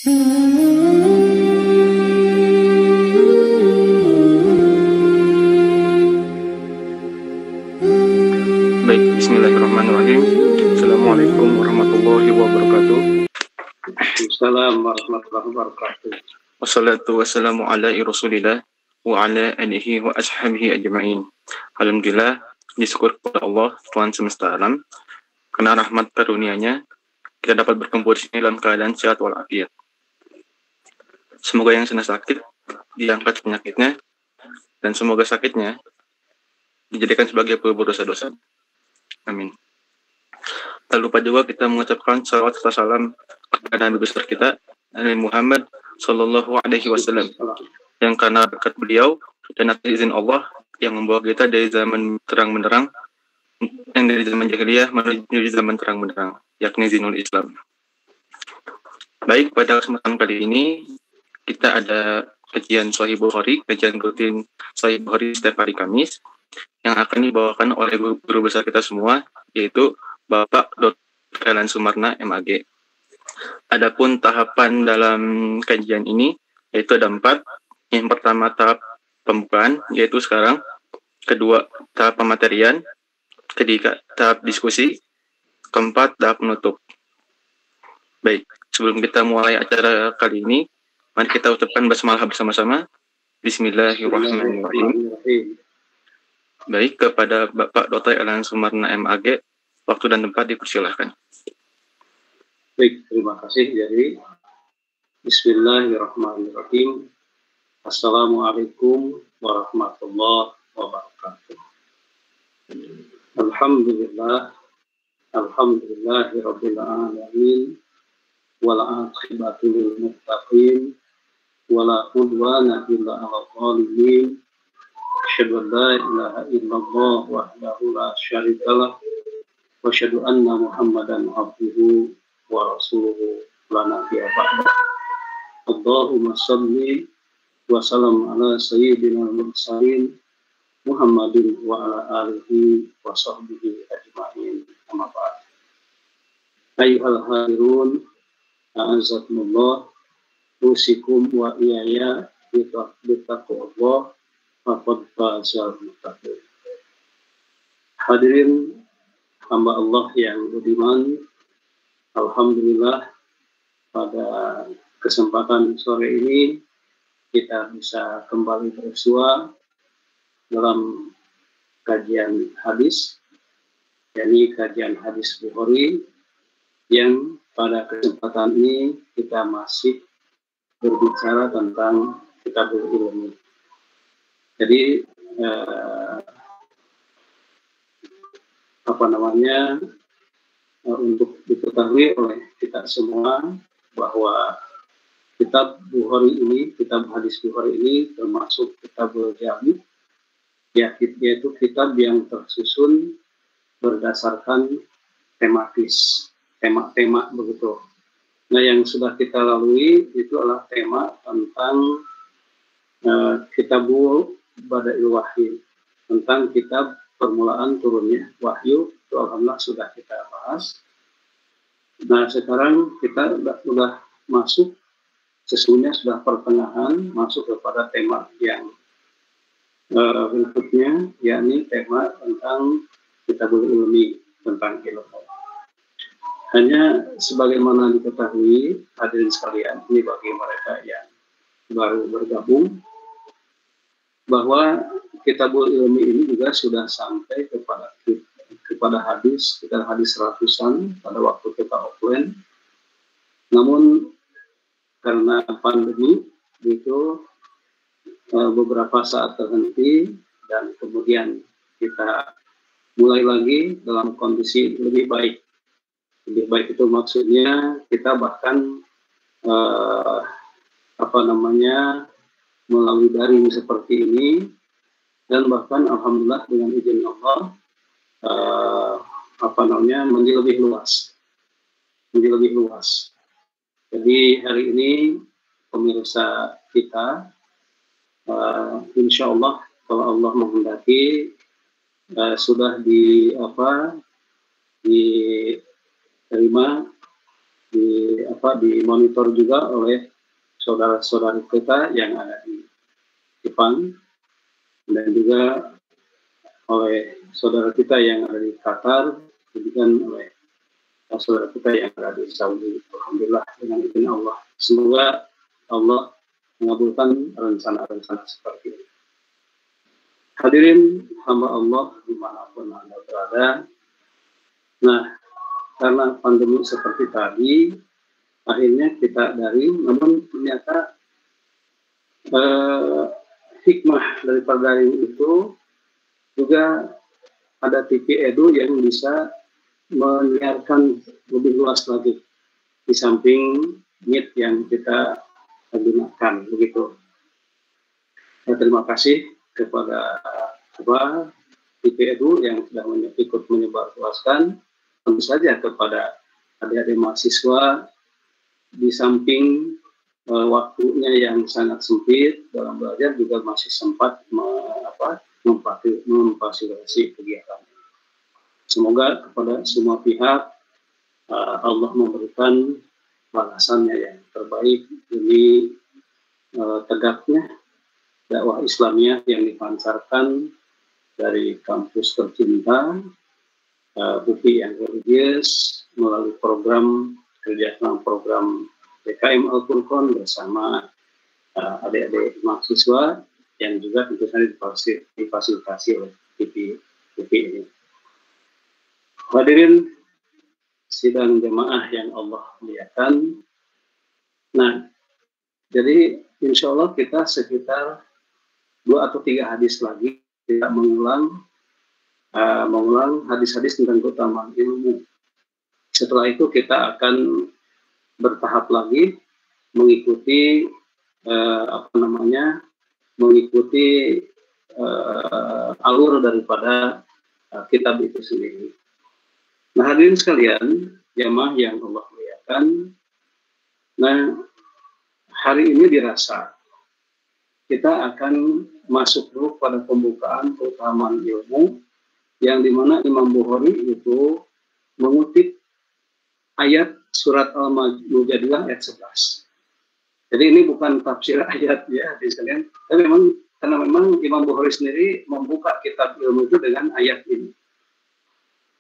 Baik, bismillahirrahmanirrahim. Assalamualaikum warahmatullahi wabarakatuh. Assalamualaikum warahmatullahi wabarakatuh. Wassalatu wassalamu ala rasulillah wa ala alihi wa ashabihi ajma'in. Alhamdulillah, disyukur kepada Allah, Tuhan semesta alam, karena rahmat karunia-Nya kita dapat berkumpul di sini dalam keadaan sehat walafiat. Semoga yang sedang sakit diangkat penyakitnya, dan semoga sakitnya dijadikan sebagai pelebur dosa-dosa. Amin. Tak lupa juga kita mengucapkan salawat serta salam kepada Nabi besar kita, Nabi Muhammad Sallallahu Alaihi Wasallam, yang karena berkat beliau dan atas izin Allah yang membawa kita dari zaman terang benderang, yang dari zaman jahiliyah menuju zaman terang benderang, yakni zinul Islam. Baik, pada kesempatan kali ini kita ada kajian Sahih Bukhari, kajian rutin Sahih Bukhari setiap hari Kamis, yang akan dibawakan oleh guru besar kita semua, yaitu Bapak Dr. Elan Sumarna, MAG. Adapun tahapan dalam kajian ini, yaitu ada 4. Yang pertama tahap pembukaan, yaitu sekarang. Kedua, tahap pematerian. Ketiga, tahap diskusi. Keempat, tahap penutup. Baik, sebelum kita mulai acara kali ini, mari kita ucapkan basmalah bersama-sama. Bismillahirrahmanirrahim. Baik, kepada Bapak Dr. Elan Sumarna, MAG, waktu dan tempat dipersilahkan. Baik, terima kasih. Jadi, Bismillahirrahmanirrahim. Assalamualaikum warahmatullahi wabarakatuh. Alhamdulillahirabbil alamin, wal aqibatu lil muttaqin, wala udwana illa 'alal zalimin. Asyhadu an la ilaha illallah wahdahu la syarikalah wa asyhadu anna Muhammadan abduhu wa rasuluhu la nabiyya ba'da. Allahumma shalli wa sallim ala sayyidina mursalin Muhammadin wa ala alihi wa sahbihi ajma'in. Amma ba'd. Ayyuhal hadirun, a'azzakumullah, usikum wa iyaya bittaqwallah. Hadirin hamba Allah yang budiman, alhamdulillah pada kesempatan sore ini kita bisa kembali bersua dalam kajian hadis, yakni kajian hadis Bukhari, yang pada kesempatan ini kita masih berbicara tentang Kitabul Ilmi. Jadi untuk diketahui oleh kita semua bahwa kitab Bukhari ini, kitab hadis Bukhari ini termasuk Kitabul Jami', yaitu kitab yang tersusun berdasarkan tematis, tema-tema begitu. Nah, yang sudah kita lalui itu adalah tema tentang Kitabul Bada'il Wahyi, tentang kitab permulaan turunnya wahyu. Itu alhamdulillah sudah kita bahas. Nah, sekarang kita sudah masuk, sesungguhnya sudah pertengahan masuk kepada tema yang berikutnya, yakni tema tentang Kitabul Ilmi, tentang ilmu. Hanya sebagaimana diketahui hadirin sekalian, ini bagi mereka yang baru bergabung, bahwa Kitabul Ilmi ini juga sudah sampai kepada hadis, kita hadis ratusan pada waktu kita offline. Namun karena pandemi itu beberapa saat terhenti, dan kemudian kita mulai lagi dalam kondisi lebih baik. Lebih baik itu maksudnya kita bahkan melalui daring seperti ini, dan bahkan alhamdulillah dengan izin Allah menjadi lebih luas. Jadi hari ini pemirsa kita, insya Allah kalau Allah menghendaki sudah diterima dimonitor juga oleh saudara-saudara kita yang ada di Jepang dan juga oleh saudara kita yang ada di Qatar, dan oleh saudara kita yang ada di Saudi. Alhamdulillah dengan izin Allah. Semoga Allah mengabulkan rencana-rencana seperti ini. Hadirin hamba Allah dimanapun Anda berada. Nah, karena pandemi seperti tadi, akhirnya kita daring, namun ternyata hikmah daripada daring itu juga ada TV Edu yang bisa menyiarkan lebih luas lagi di samping Meet yang kita gunakan begitu. Terima kasih kepada TV Edu yang sudah ikut menyebarluaskan, tentu saja kepada adik-adik mahasiswa di samping waktunya yang sangat sempit dalam belajar juga masih sempat memfasilitasi kegiatan. Semoga kepada semua pihak Allah memberikan balasannya yang terbaik demi tegaknya dakwah Islamiyah yang dipancarkan dari kampus tercinta UPI yang religius melalui kerjasama program PKM Al-Furqan bersama adik-adik mahasiswa yang juga tentu saja difasilitasi oleh UPI ini. Hadirin sidang jemaah yang Allah muliakan. Nah, jadi insya Allah kita sekitar 2 atau 3 hadis lagi kita mengulang hadis-hadis tentang keutamaan ilmu. Setelah itu kita akan bertahap lagi mengikuti alur daripada kitab itu sendiri. Nah, hadirin sekalian, jamaah yang Allah muliakan. Nah, hari ini dirasa kita akan masuk dulu pada pembukaan keutamaan ilmu, yang dimana Imam Bukhari itu mengutip ayat surat Al-Mujadilah ayat 11. Jadi ini bukan tafsir ayat ya, sekalian, tapi karena memang Imam Bukhari sendiri membuka kitab ilmu itu dengan ayat ini.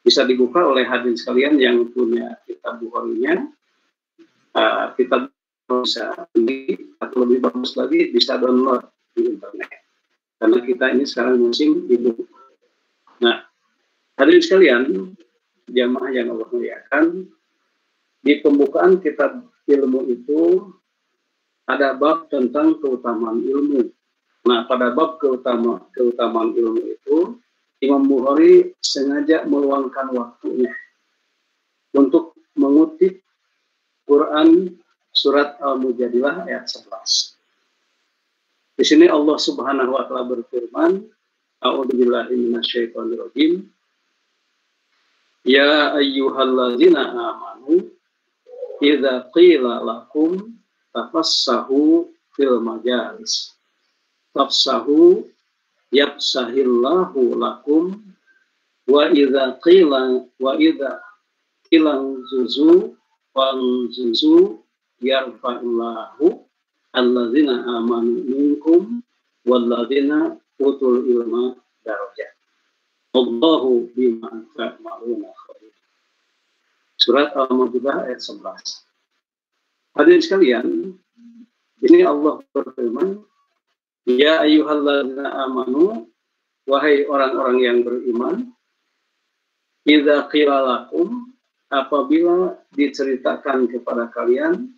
Bisa dibuka oleh hadirin sekalian yang punya kitab Bukhari-nya. Kitab bisa atau lebih bagus lagi bisa download di internet. Karena kita ini sekarang musim e-book. Nah, hadirin sekalian, jamaah yang Allah muliakan, di pembukaan kitab ilmu itu ada bab tentang keutamaan ilmu. Nah, pada bab keutamaan ilmu itu, Imam Bukhari sengaja meluangkan waktunya untuk mengutip Quran surat Al-Mujadilah ayat 11. Di sini Allah Subhanahu wa taala berfirman, A'udzubillahi minasyaitonirrajim. Ya ayyuhalladzina amanu idza qila lakum tafassahu fil majalis tafsahu yafsahillahu lakum wa idza qila zuzu wanzuzu yarfa'illahu alladzina amanu minkum walladzina utul ilma darajat. Allahu bima ta'maluna khabir. Surat Al-Mujadilah ayat 11. Hadirin sekalian, ini Allah berfirman, ya ayyuhalladzina amanu, wahai orang-orang yang beriman, idza qila lakum, apabila diceritakan kepada kalian,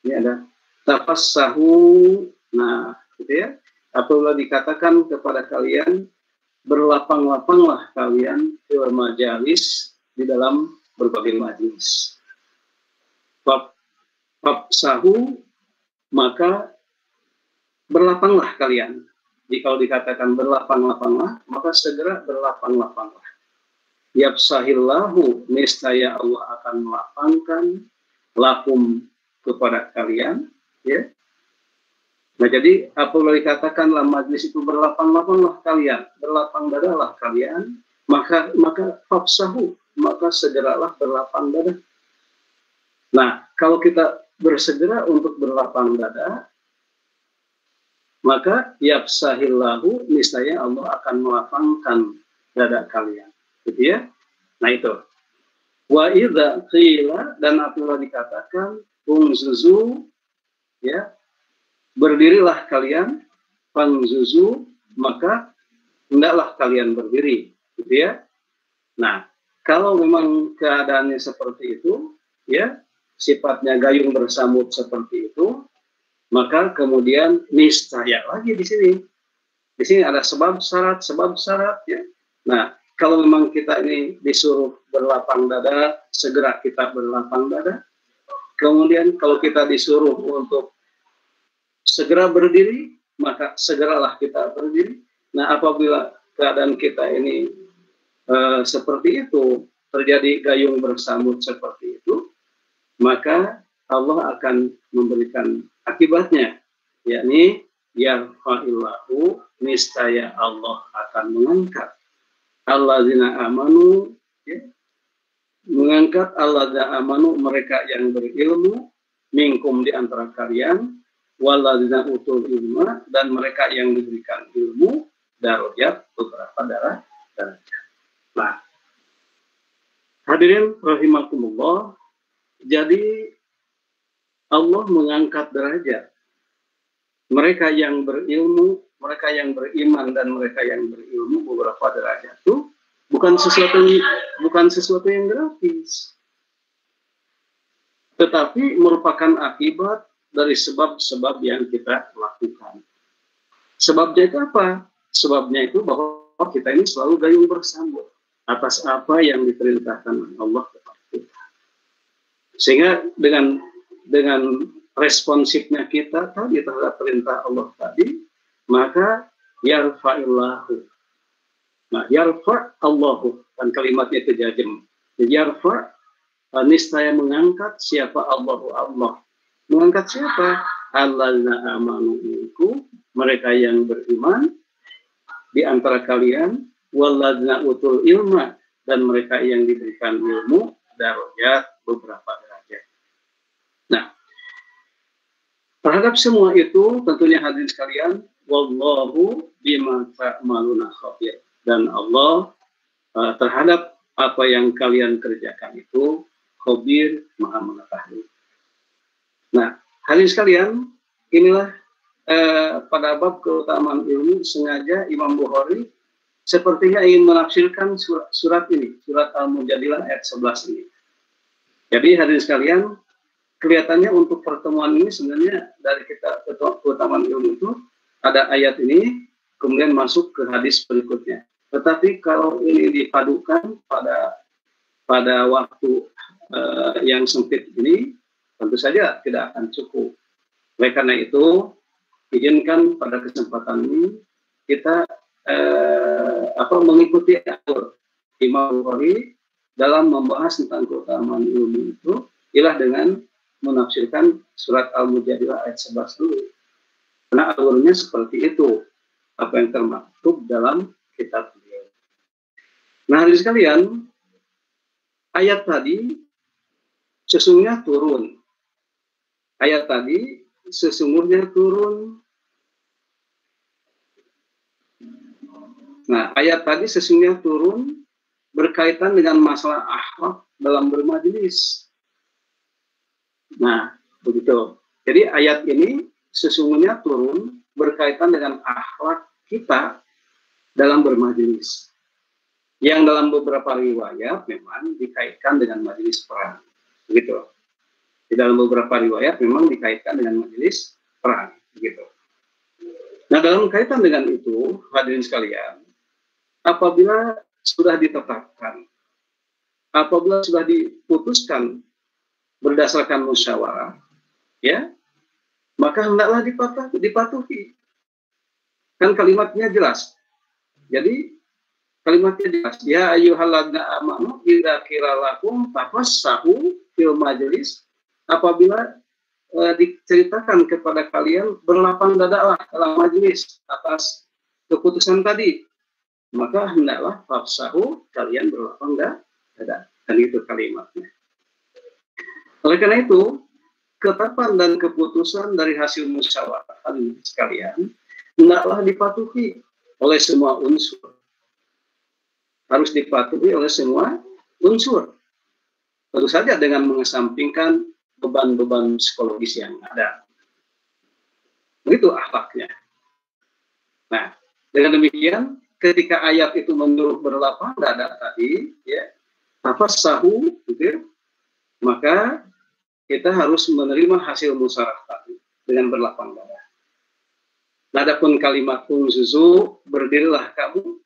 ini ada tafassahu, nah gitu ya, apabila dikatakan kepada kalian, berlapang-lapanglah kalian fil majalis, di dalam berbagai majelis. Fafsahu, maka berlapanglah kalian. Jika dikatakan berlapang-lapanglah, maka segera berlapang-lapanglah. Yafsahillahu, niscaya Allah akan melapangkan lakum kepada kalian, ya. Nah, jadi apabila dikatakan dalam majlis itu berlapang-lapanglah kalian, berlapang dadalah kalian, maka fafsahu, maka segeralah berlapang dada. Nah, kalau kita bersegera untuk berlapang dada, maka yafsahillahu, niscaya Allah akan melapangkan dada kalian. Gitu ya. Nah itu. Wa idza qila, dan apabila dikatakan umzuzu, ya, berdirilah kalian, fangzuzu, maka hendaklah kalian berdiri, gitu ya. Nah, kalau memang keadaannya seperti itu, ya, sifatnya gayung bersambut seperti itu, maka kemudian niscaya lagi di sini. Di sini ada sebab syarat, ya. Nah, kalau memang kita ini disuruh berlapang dada, segera kita berlapang dada. Kemudian kalau kita disuruh untuk segera berdiri, maka segeralah kita berdiri. Nah, apabila keadaan kita ini seperti itu, terjadi gayung bersambut seperti itu, maka Allah akan memberikan akibatnya, yakni yarfa'illahu, niscaya Allah akan mengangkat alladzina amanu, ya, mengangkat alladzina amanu, mereka yang berilmu, minkum, di antara kalian, walladzina utul ilma, dan mereka yang diberikan ilmu, darajat, beberapa darajat. Nah, hadirin rahimakumullah, jadi Allah mengangkat derajat mereka yang berilmu, mereka yang beriman, dan mereka yang berilmu, beberapa derajat itu bukan sesuatu yang gratis, tetapi merupakan akibat dari sebab-sebab yang kita lakukan. Sebabnya itu apa? Sebabnya itu bahwa kita ini selalu gayung bersambut atas apa yang diperintahkan Allah kepada kita. Sehingga dengan responsifnya kita tadi terhadap perintah Allah tadi, maka yarfa'illahu. Nah, yarfa' Allahu, kan kalimatnya itu jajem. Yarfa', niscaya mengangkat siapa Allahu, Allah. Mengangkat siapa? Alladzina amanu minkum, mereka yang beriman di antara kalian, walladzina utul ilma, dan mereka yang diberikan ilmu, darajat, beberapa derajat. Nah, terhadap semua itu tentunya hadirin sekalian, wallahu bima ta'maluna khabir, dan Allah terhadap apa yang kalian kerjakan itu khabir, maha mengetahui. Nah, hadirin sekalian, inilah pada bab keutamaan ilmu, sengaja Imam Bukhari sepertinya ingin menafsirkan surat ini, surat Al-Mujadilah ayat 11 ini. Jadi hadirin sekalian, kelihatannya untuk pertemuan ini sebenarnya dari kita keutamaan ilmu itu ada ayat ini, kemudian masuk ke hadis berikutnya. Tetapi kalau ini dipadukan pada waktu yang sempit ini, tentu saja tidak akan cukup. Oleh karena itu, izinkan pada kesempatan ini kita mengikuti alur Imam Bukhari dalam membahas tentang keutamaan ilmu itu, ialah dengan menafsirkan surat Al-Mujadilah ayat 11 dulu. Karena alurnya seperti itu, apa yang termaktub dalam kitab beliau. Nah, hadirin sekalian, ayat tadi sesungguhnya turun. Ayat tadi sesungguhnya turun. Nah, ayat tadi sesungguhnya turun berkaitan dengan masalah akhlak dalam bermajelis. Nah, begitu. Jadi ayat ini sesungguhnya turun berkaitan dengan akhlak kita dalam bermajelis. Yang dalam beberapa riwayat memang dikaitkan dengan majelis perang. Begitu. Di dalam beberapa riwayat memang dikaitkan dengan majelis perang. Begitu. Nah, dalam kaitan dengan itu, hadirin sekalian, apabila sudah ditetapkan, apabila sudah diputuskan berdasarkan musyawarah, ya, maka hendaklah dipatuhi. Kan kalimatnya jelas. Jadi kalimatnya jelas. Ya ayyuhalladzina amanu idza qila lakum tafassahu fil majlis, apabila diceritakan kepada kalian berlapang dadalah dalam majelis atas keputusan tadi, maka hendaklah fafsahu, kalian berlapang dada. Dan itu kalimatnya. Oleh karena itu, ketetapan dan keputusan dari hasil musyawarah hadirin sekalian hendaklah dipatuhi oleh semua unsur. Harus dipatuhi oleh semua unsur. Tentu saja dengan mengesampingkan beban-beban psikologis yang ada. Begitu akhlaknya. Nah, dengan demikian, ketika ayat itu menyuruh berlapang dada tadi, ya, tafassahu, gitu, maka kita harus menerima hasil musyawarah tadi dengan berlapang dada. Adapun kalimat unzuzu, berdirilah kamu,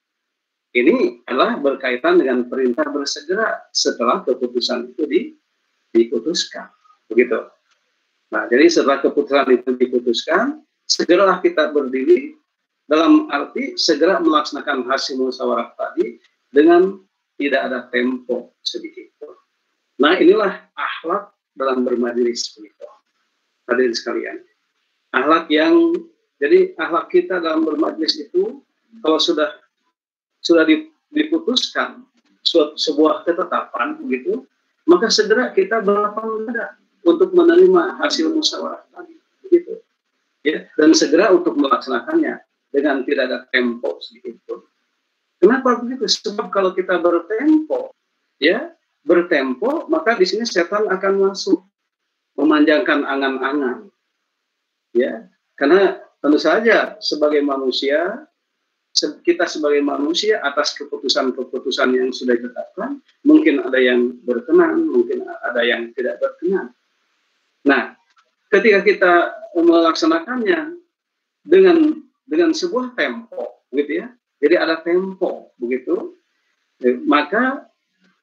ini adalah berkaitan dengan perintah bersegera setelah keputusan itu diputuskan. Begitu. Nah, jadi setelah keputusan itu diputuskan, segeralah kita berdiri dalam arti segera melaksanakan hasil musyawarah tadi dengan tidak ada tempo sedikit. Nah, inilah akhlak dalam bermajelis begitu. Hadirin sekalian. Jadi akhlak kita dalam bermajelis itu kalau sudah diputuskan sebuah ketetapan begitu, maka segera kita berlapang dada untuk menerima hasil musyawarah tadi, begitu. Ya, dan segera untuk melaksanakannya dengan tidak ada tempo sedikit pun. Kenapa begitu? Sebab kalau kita bertempo, maka di sini setan akan masuk memanjangkan angan-angan, ya. Karena tentu saja sebagai manusia, kita sebagai manusia atas keputusan-keputusan yang sudah ditetapkan, mungkin ada yang berkenan, mungkin ada yang tidak berkenan. Nah, ketika kita melaksanakannya dengan sebuah tempo, gitu ya. Jadi ada tempo, begitu. Maka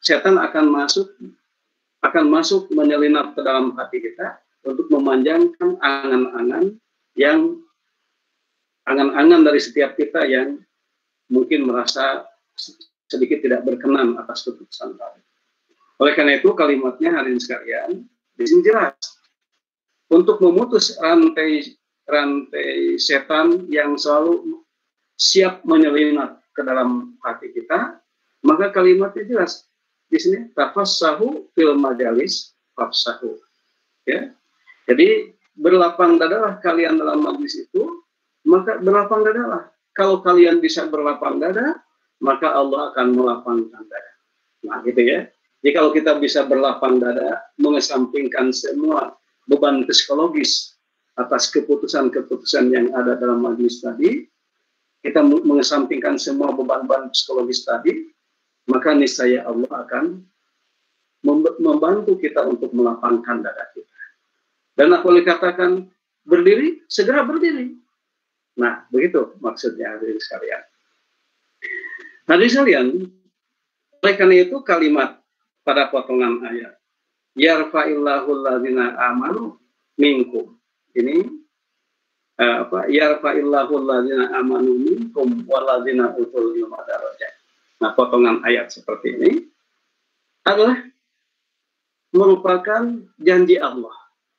setan akan masuk menyelinap ke dalam hati kita untuk memanjangkan angan-angan dari setiap kita yang mungkin merasa sedikit tidak berkenan atas keputusan tadi. Oleh karena itu kalimatnya hadirin sekalian di sini jelas untuk memutus rantai setan yang selalu siap menyelinap ke dalam hati kita, maka kalimatnya jelas di sini tafassahu fil majalis fafsahu. Ya. Jadi berlapang dadalah kalian dalam majlis itu, maka berlapang dadalah. Kalau kalian bisa berlapang dada, maka Allah akan melapangkan dada. Nah, gitu ya. Jadi kalau kita bisa berlapang dada, mengesampingkan semua beban psikologis atas keputusan-keputusan yang ada dalam majlis tadi, kita mengesampingkan semua beban-beban psikologis tadi, maka niscaya Allah akan membantu kita untuk melapangkan dada kita. Dan aku boleh katakan berdiri, segera berdiri. Nah, begitu maksudnya hadirin sekalian. Hadirin sekalian, oleh karena itu kalimat pada potongan ayat, yarfa'illahu alladzina amanu minkum. Ini yarfa'illahu alladzina amanu minkum walladzina utul ilma darajat. Nah, potongan ayat seperti ini adalah merupakan janji Allah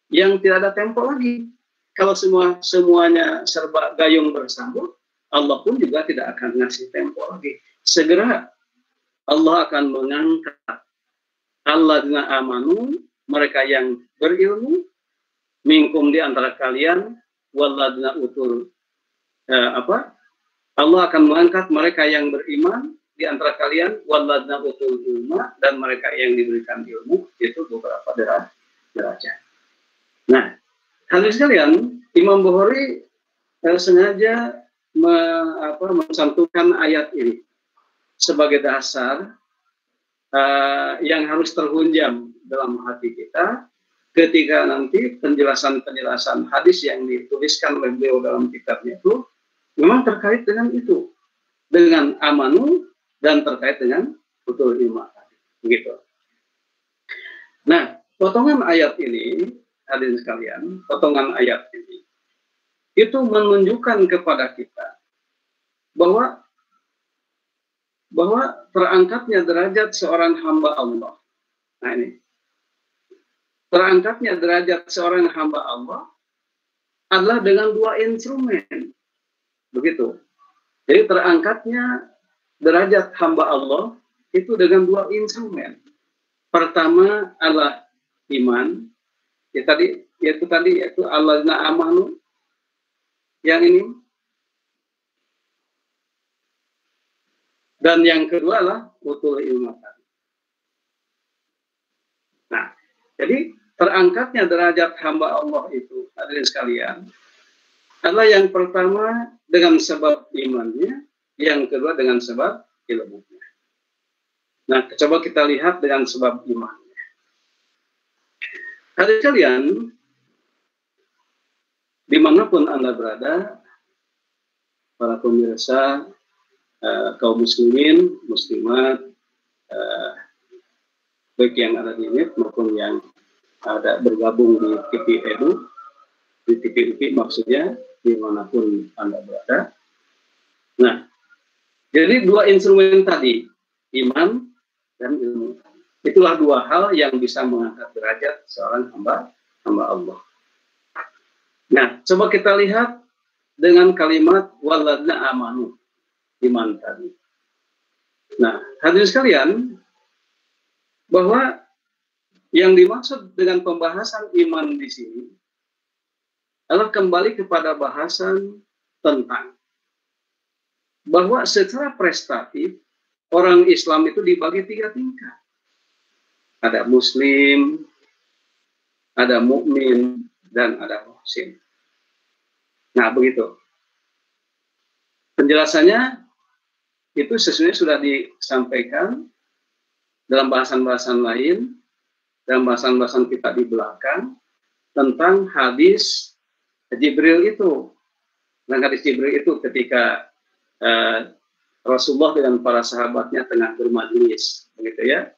yang tidak ada tempo lagi. Kalau semuanya serba gayung bersambut, Allah pun juga tidak akan ngasih tempo lagi. Segera Allah akan mengangkat alladzina amanu, mereka yang berilmu, minkum di antara kalian, walladzina utul Allah akan mengangkat mereka yang beriman di antara kalian, walladzina utul ilma, dan mereka yang diberikan ilmu, itu beberapa derajat. Nah, hadirin sekalian, Imam Bukhari sengaja mencantumkan ayat ini sebagai dasar yang harus terhunjam dalam hati kita ketika nanti penjelasan-penjelasan hadis yang dituliskan oleh beliau dalam kitabnya itu memang terkait dengan itu, dengan amanu dan terkait dengan utul ilma. Begitu. Nah, potongan ayat ini, hadirin sekalian, potongan ayat ini itu menunjukkan kepada kita bahwa terangkatnya derajat seorang hamba Allah. Nah, ini terangkatnya derajat seorang hamba Allah adalah dengan dua instrumen. Begitu. Jadi terangkatnya derajat hamba Allah itu dengan dua instrumen. Pertama adalah iman, yaitu alladzina amanu, yang ini. Dan yang kedua adalah utul ilmu. Nah, jadi terangkatnya derajat hamba Allah itu, hadirin sekalian, adalah yang pertama dengan sebab imannya, yang kedua dengan sebab ilmunya. Nah, coba kita lihat dengan sebab imannya. Hadirin sekalian, dimanapun Anda berada, para pemirsa, kaum muslimin, muslimat, baik yang ada di net maupun yang ada bergabung di TV Edu, di TV UPI maksudnya, dimanapun Anda berada. Nah, jadi dua instrumen tadi, iman dan ilmu. Itulah dua hal yang bisa mengangkat derajat seorang hamba Allah. Nah, coba kita lihat dengan kalimat walladzina amanu, iman tadi. Nah, hadirin sekalian, bahwa yang dimaksud dengan pembahasan iman di sini adalah kembali kepada bahasan tentang bahwa secara prestatif orang Islam itu dibagi 3 tingkat. Ada muslim, ada mukmin, dan ada muhsin. Nah, begitu. Penjelasannya itu sebenarnya sudah disampaikan dalam bahasan-bahasan lain, dalam bahasan-bahasan kita di belakang, tentang hadis Jibril itu. Nah, hadis Jibril itu ketika Rasulullah dengan para sahabatnya tengah bermajlis, begitu ya.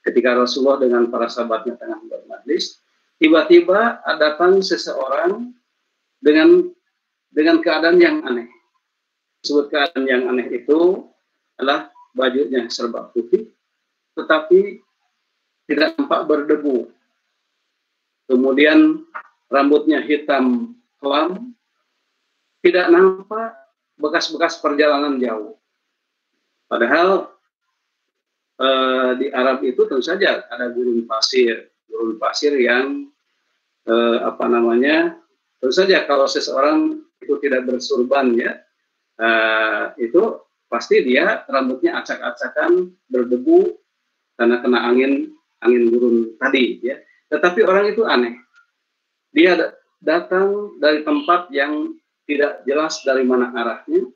Ketika Rasulullah dengan para sahabatnya tengah bermajlis, tiba-tiba datang seseorang dengan keadaan yang aneh. Sebut keadaan yang aneh itu adalah bajunya serba putih, tetapi tidak nampak berdebu. Kemudian rambutnya hitam kelam, tidak nampak bekas-bekas perjalanan jauh. Padahal di Arab itu tentu saja ada gurun pasir yang tentu saja kalau seseorang itu tidak bersurban ya, itu pasti dia rambutnya acak-acakan berdebu karena kena angin gurun tadi ya. Tetapi orang itu aneh, dia datang dari tempat yang tidak jelas dari mana arahnya.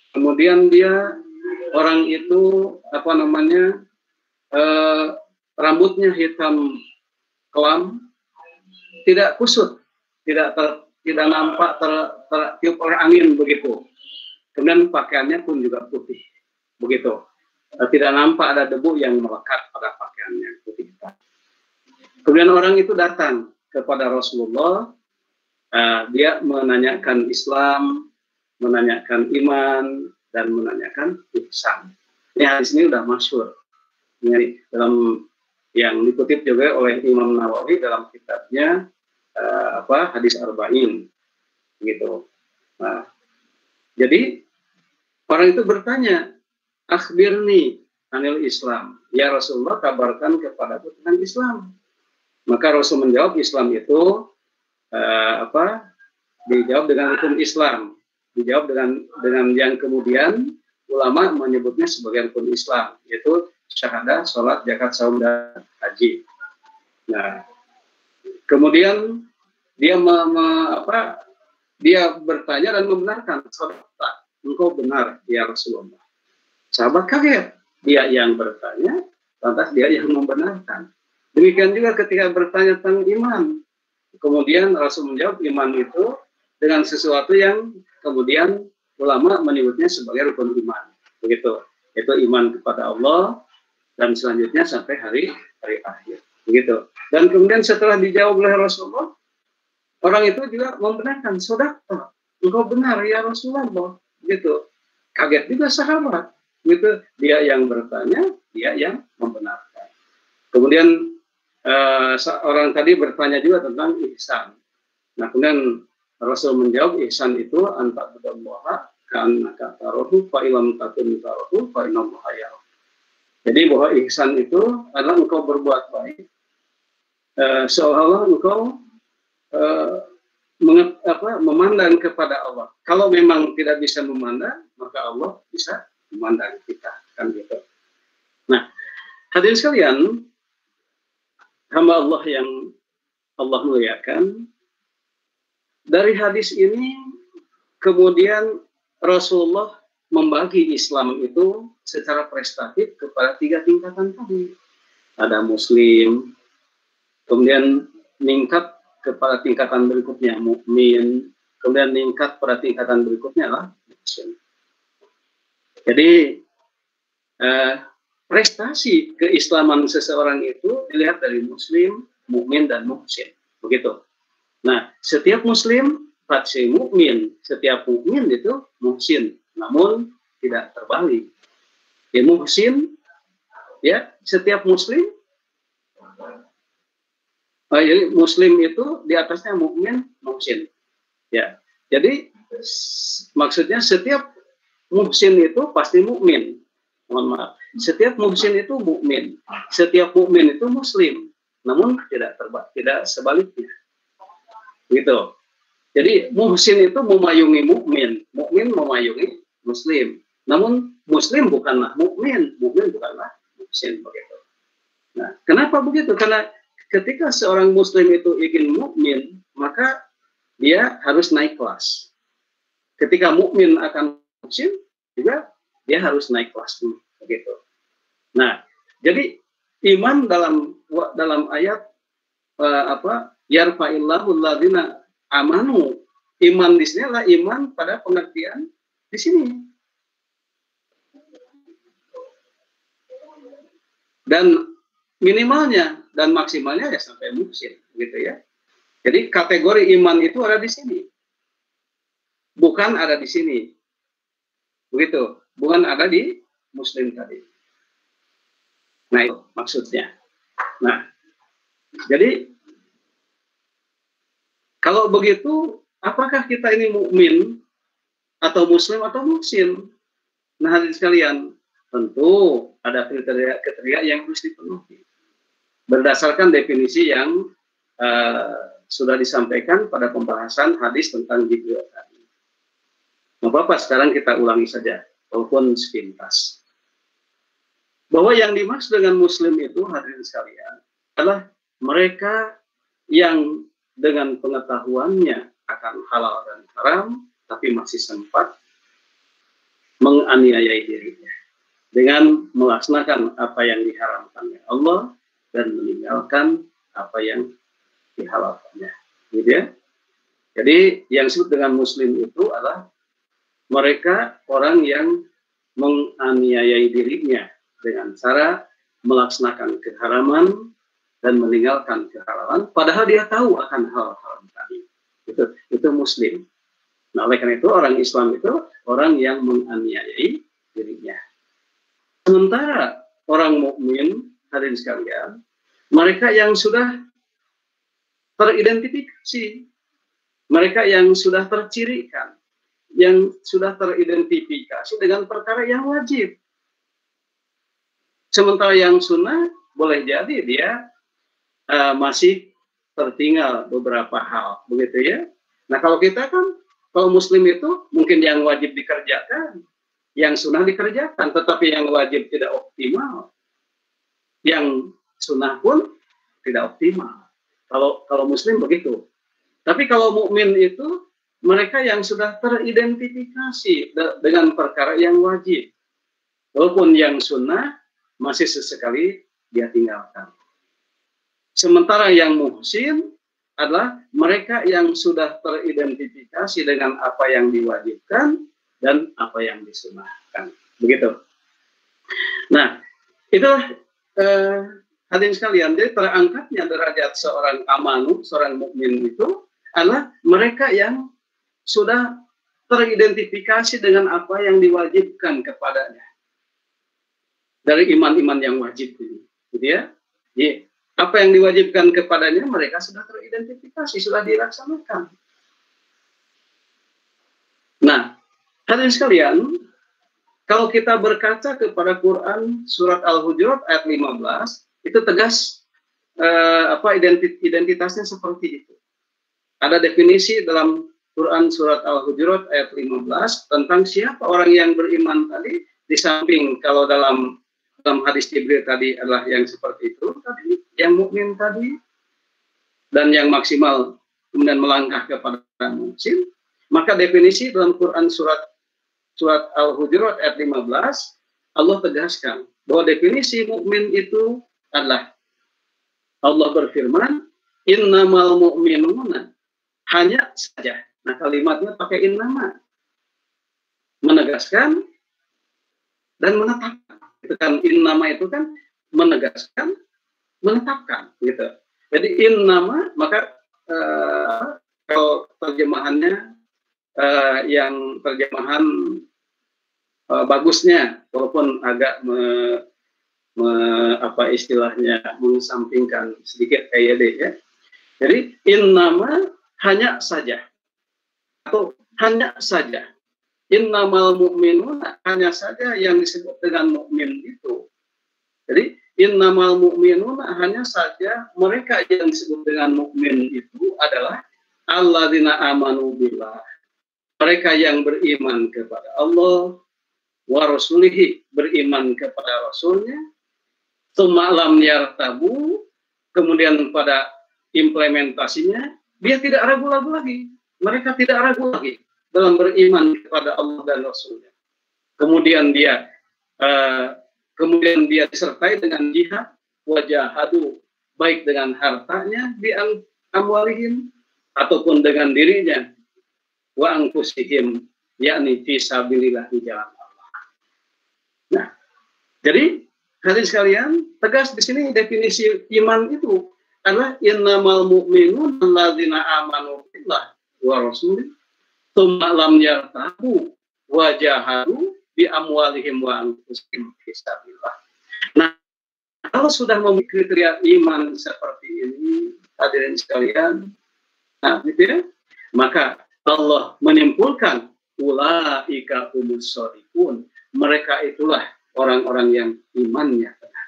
Kemudian orang itu rambutnya hitam kelam, tidak kusut, tidak nampak tertiup oleh angin begitu. Kemudian pakaiannya pun juga putih, begitu. Tidak nampak ada debu yang melekat pada pakaiannya putih. Kemudian orang itu datang kepada Rasulullah, dia menanyakan Islam, menanyakan iman, dan menanyakan ihsan. Ini hadis ini sudah masyhur. Ini dalam yang dikutip juga oleh Imam Nawawi dalam kitabnya Hadis Arba'in, gitu. Nah, jadi orang itu bertanya, akhbirni anil Islam, ya Rasulullah, kabarkan kepadaku tentang Islam. Maka Rasul menjawab, Islam itu dijawab dengan hukum Islam, dijawab dengan yang kemudian ulama menyebutnya sebagai rukun Islam, yaitu syahadah, sholat, zakat, saum, dan haji. Nah, kemudian dia dia bertanya dan membenarkan, sahabat, engkau benar ya Rasulullah. Sahabat kaget, dia yang bertanya, lantas dia yang membenarkan. Demikian juga ketika bertanya tentang iman, kemudian Rasul menjawab iman itu dengan sesuatu yang kemudian ulama menyebutnya sebagai rukun iman, begitu. Itu iman kepada Allah dan selanjutnya sampai hari akhir, begitu. Dan kemudian setelah dijawab oleh Rasulullah, orang itu juga membenarkan, sodaqta, engkau benar ya Rasulullah, begitu. Kaget juga sahabat, begitu. Dia yang bertanya, dia yang membenarkan. Kemudian orang tadi bertanya juga tentang ihsan. Nah, kemudian Rasul menjawab, ihsan itu anta budallaha ka'annaka tarahu fa illam takun tarahu fa innallaha yarah. Jadi bahwa ihsan itu adalah engkau berbuat baik seolah-olah engkau memandang kepada Allah. Kalau memang tidak bisa memandang, maka Allah bisa memandang kita, kan gitu. Nah, hadirin sekalian, hamba Allah yang Allah muliakan, dari hadis ini kemudian Rasulullah membagi Islam itu secara prestatif kepada 3 tingkatan tadi. Ada Muslim, kemudian meningkat kepada tingkatan berikutnya mukmin, kemudian meningkat pada tingkatan berikutnya adalah Muslim. Jadi prestasi keislaman seseorang itu dilihat dari Muslim, mukmin dan muhsin, begitu. Nah, setiap Muslim pasti mukmin, setiap mukmin itu muhsin, namun tidak terbalik. Ya, muhsin, ya, setiap Muslim, jadi Muslim itu di atasnya mukmin, muhsin. Ya, jadi maksudnya setiap muhsin itu pasti mukmin. Mohon maaf. Setiap muhsin itu mukmin, setiap mukmin itu Muslim, namun tidak sebaliknya. Gitu. Jadi muhsin itu memayungi mukmin, mukmin memayungi Muslim. Namun Muslim bukanlah mukmin, mukmin bukanlah muhsin, begitu. Nah, kenapa begitu? Karena ketika seorang Muslim itu ingin mukmin, maka dia harus naik kelas. Ketika mukmin akan muhsin, juga dia harus naik kelas dulu, begitu. Nah, jadi iman dalam ayat yarfa'illahu alladzina amanu, iman di sini adalah iman pada pengertian di sini. Dan minimalnya dan maksimalnya ya sampai muhsin, gitu ya. Jadi kategori iman itu ada di sini, bukan ada di sini, begitu. Bukan ada di Muslim tadi. Nah, itu maksudnya. Nah, jadi kalau begitu, apakah kita ini mukmin atau Muslim atau muhsin? Nah, hadirin sekalian, tentu ada kriteria yang harus dipenuhi berdasarkan definisi yang sudah disampaikan pada pembahasan hadis tentang Jibril tadi. Nggak apa-apa, sekarang kita ulangi saja, walaupun sepintas. Bahwa yang dimaksud dengan Muslim itu, hadirin sekalian, adalah mereka yang dengan pengetahuannya akan halal dan haram, tapi masih sempat menganiayai dirinya dengan melaksanakan apa yang diharamkannya Allah dan meninggalkan apa yang dihalalkannya. Gitu ya. Jadi yang disebut dengan Muslim itu adalah mereka orang yang menganiayai dirinya dengan cara melaksanakan keharaman dan meninggalkan kehalalan, padahal dia tahu akan hal-hal tadi. Itu Muslim. Nah, oleh karena itu orang Islam itu orang yang menganiayai dirinya. Sementara orang mukmin, hadirin sekalian, mereka yang sudah teridentifikasi, mereka yang sudah tercirikan, yang sudah teridentifikasi dengan perkara yang wajib. Sementara yang sunnah boleh jadi dia masih tertinggal beberapa hal, begitu ya. Nah, kalau kita kan, kalau Muslim itu mungkin yang wajib dikerjakan, yang sunnah dikerjakan, tetapi yang wajib tidak optimal, yang sunnah pun tidak optimal. Kalau Muslim begitu. Tapi kalau mukmin itu mereka yang sudah teridentifikasi dengan perkara yang wajib, walaupun yang sunnah masih sesekali dia tinggalkan. Sementara yang muhsin adalah mereka yang sudah teridentifikasi dengan apa yang diwajibkan dan apa yang disunahkan. Begitu. Nah, itulah hadirin sekalian, jadi terangkatnya derajat seorang amanu, seorang mukmin itu adalah mereka yang sudah teridentifikasi dengan apa yang diwajibkan kepadanya dari iman-iman yang wajib ini, gitu ya. Jadi, apa yang diwajibkan kepadanya mereka sudah teridentifikasi, sudah dilaksanakan. Nah, hadirin sekalian, kalau kita berkaca kepada Quran surat Al-Hujurat ayat 15, itu tegas identitasnya seperti itu. Ada definisi dalam Quran surat Al-Hujurat ayat 15 tentang siapa orang yang beriman tadi, di samping kalau dalam hadis Jibril tadi adalah yang seperti itu tadi, yang mukmin tadi, dan yang maksimal kemudian melangkah kepada muhsin. Maka definisi dalam Quran surat Al-Hujurat ayat 15, Allah tegaskan bahwa definisi mukmin itu adalah, Allah berfirman, innamal mu'minuna, hanya saja. Nah, kalimatnya pakai innama, menegaskan dan menetapkan. Itu kan innama itu kan menegaskan, menetapkan gitu. Jadi innama, maka kalau terjemahannya yang terjemahan bagusnya, walaupun agak apa istilahnya, mengesampingkan sedikit kayak deh ya. Jadi innama, hanya saja, atau hanya saja, innamal mu'minuna, hanya saja yang disebut dengan mukmin itu. Jadi innamal mu'minuna, hanya saja mereka yang disebut dengan mukmin itu adalah alladzina amanu billah, mereka yang beriman kepada Allah, wa rasulihi, beriman kepada rasulnya, tsumma lam yartabu, kemudian pada implementasinya dia tidak ragu-ragu lagi. Mereka tidak ragu lagi dalam beriman kepada Allah dan Rasulnya. Kemudian dia disertai dengan jihad, wajahadu, baik dengan hartanya di amwalihim ataupun dengan dirinya, wa anfusihim, yakni fisabilillah, di jalan Allah. Nah, jadi hadirin sekalian, tegas di sini definisi iman itu adalah innamal mu'minun alladzina amanu billah wa rasulih tsumma lam yartabu wa jahadu bi amwalihim wa anfusihim fisabilillah. Nah, kalau sudah memiliki kriteria iman seperti ini, hadirin sekalian, nah gitu ya, maka Allah menyimpulkan ulaika humus shodiqun, mereka itulah orang-orang yang imannya benar.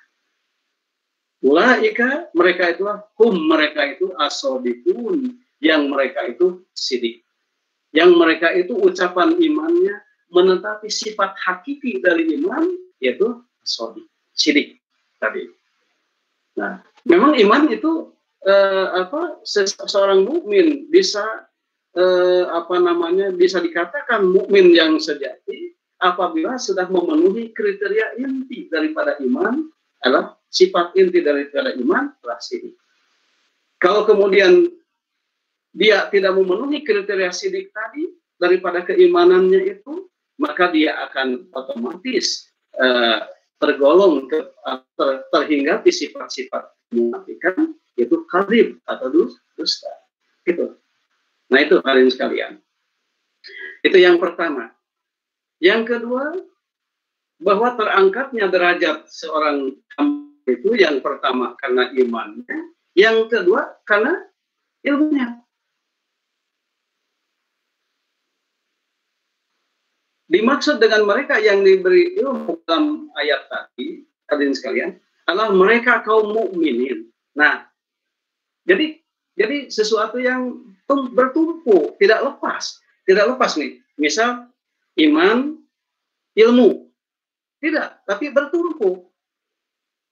Ulaika, mereka itulah mereka itu as-shodiqun, yang mereka itu sidik, yang mereka itu ucapan imannya menetapi sifat hakiki dari iman, yaitu as-shodiq, sidik tadi. Nah, memang iman itu seorang mukmin bisa bisa dikatakan mukmin yang sejati apabila sudah memenuhi kriteria inti daripada iman, adalah sifat inti daripada iman adalah sidik. Kalau kemudian dia tidak memenuhi kriteria sidik tadi daripada keimanannya itu, maka dia akan otomatis tergolong terhinggapi sifat-sifat menafikan, yaitu kadzib atau dusta. Gitu. Nah, itu hadirin sekalian. Itu yang pertama. Yang kedua, bahwa terangkatnya derajat seorang hamba itu, yang pertama karena imannya, yang kedua karena ilmunya. Dimaksud dengan mereka yang diberi ilmu dalam ayat tadi, hadirin sekalian, adalah mereka kaum mukminin. Nah, jadi sesuatu yang bertumpu, tidak lepas nih. Misal iman, ilmu, tidak, tapi bertumpu.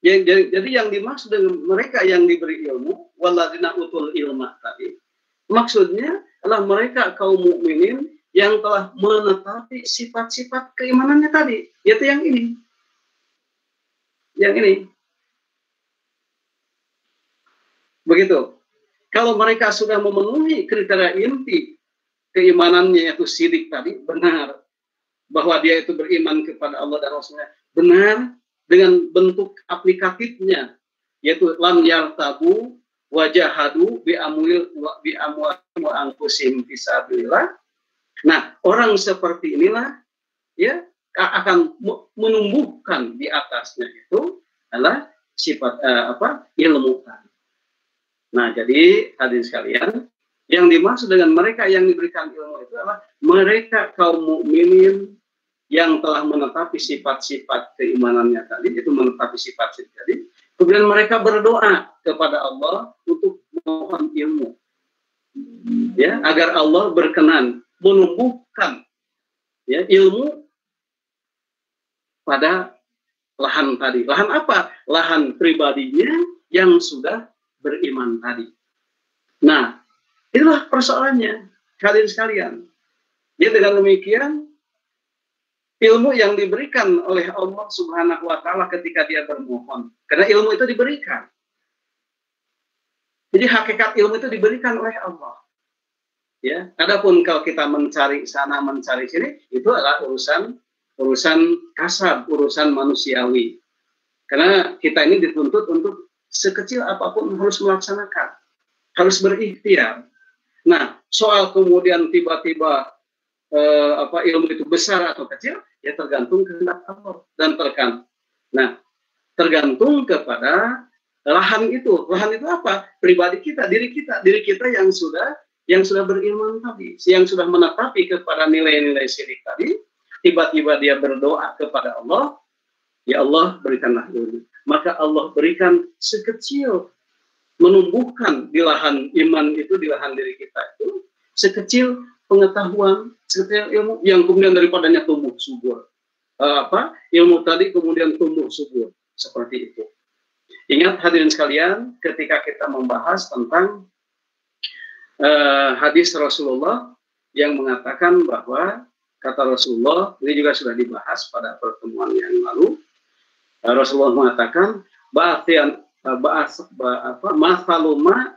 Jadi yang dimaksud dengan mereka yang diberi ilmu, walladzina utul ilma tadi, maksudnya adalah mereka kaum mukminin yang telah menetapi sifat-sifat keimanannya tadi, yaitu yang ini. Yang ini. Begitu. Kalau mereka sudah memenuhi kriteria inti keimanannya, yaitu sidik tadi, benar bahwa dia itu beriman kepada Allah dan Rasulnya, benar dengan bentuk aplikatifnya, yaitu lam yartabu wajahadu bi amwil wa anfusihim fisabilillah. Nah, orang seperti inilah ya akan menumbuhkan di atasnya itu adalah sifat ilmu tadi. Nah, jadi hadirin sekalian, yang dimaksud dengan mereka yang diberikan ilmu itu adalah mereka kaum mukminin yang telah menetapi sifat-sifat keimanannya tadi, itu menetapi sifat-sifat tadi, Kemudian mereka berdoa kepada Allah untuk mohon ilmu, ya, agar Allah berkenan menumbuhkan, ya, ilmu pada lahan tadi. Lahan apa? Lahan pribadinya yang sudah beriman tadi. Nah, itulah persoalannya, kalian sekalian. Ya, dengan demikian, ilmu yang diberikan oleh Allah Subhanahu wa Ta'ala ketika dia bermohon, karena ilmu itu diberikan. Jadi hakikat ilmu itu diberikan oleh Allah. Ya, adapun kalau kita mencari sana, mencari sini, itu adalah urusan kasar, urusan manusiawi. Karena kita ini dituntut untuk sekecil apapun harus melaksanakan, harus berikhtiar. Nah, soal kemudian tiba-tiba ilmu itu besar atau kecil, ya tergantung kehendak Allah dan tergantung kepada lahan itu. Lahan itu apa? Pribadi kita, diri kita yang sudah beriman tadi, yang sudah menetapi kepada nilai-nilai syirik tadi. Tiba-tiba dia berdoa kepada Allah, ya Allah berikanlah ilmu. Maka Allah berikan sekecil, menumbuhkan di lahan iman itu, di lahan diri kita itu, sekecil pengetahuan, sekecil ilmu yang kemudian daripadanya tumbuh subur. Ilmu tadi kemudian tumbuh subur seperti itu. Ingat hadirin sekalian, ketika kita membahas tentang hadis Rasulullah yang mengatakan bahwa kata Rasulullah, ini juga sudah dibahas pada pertemuan yang lalu. Rasulullah mengatakan masaluma,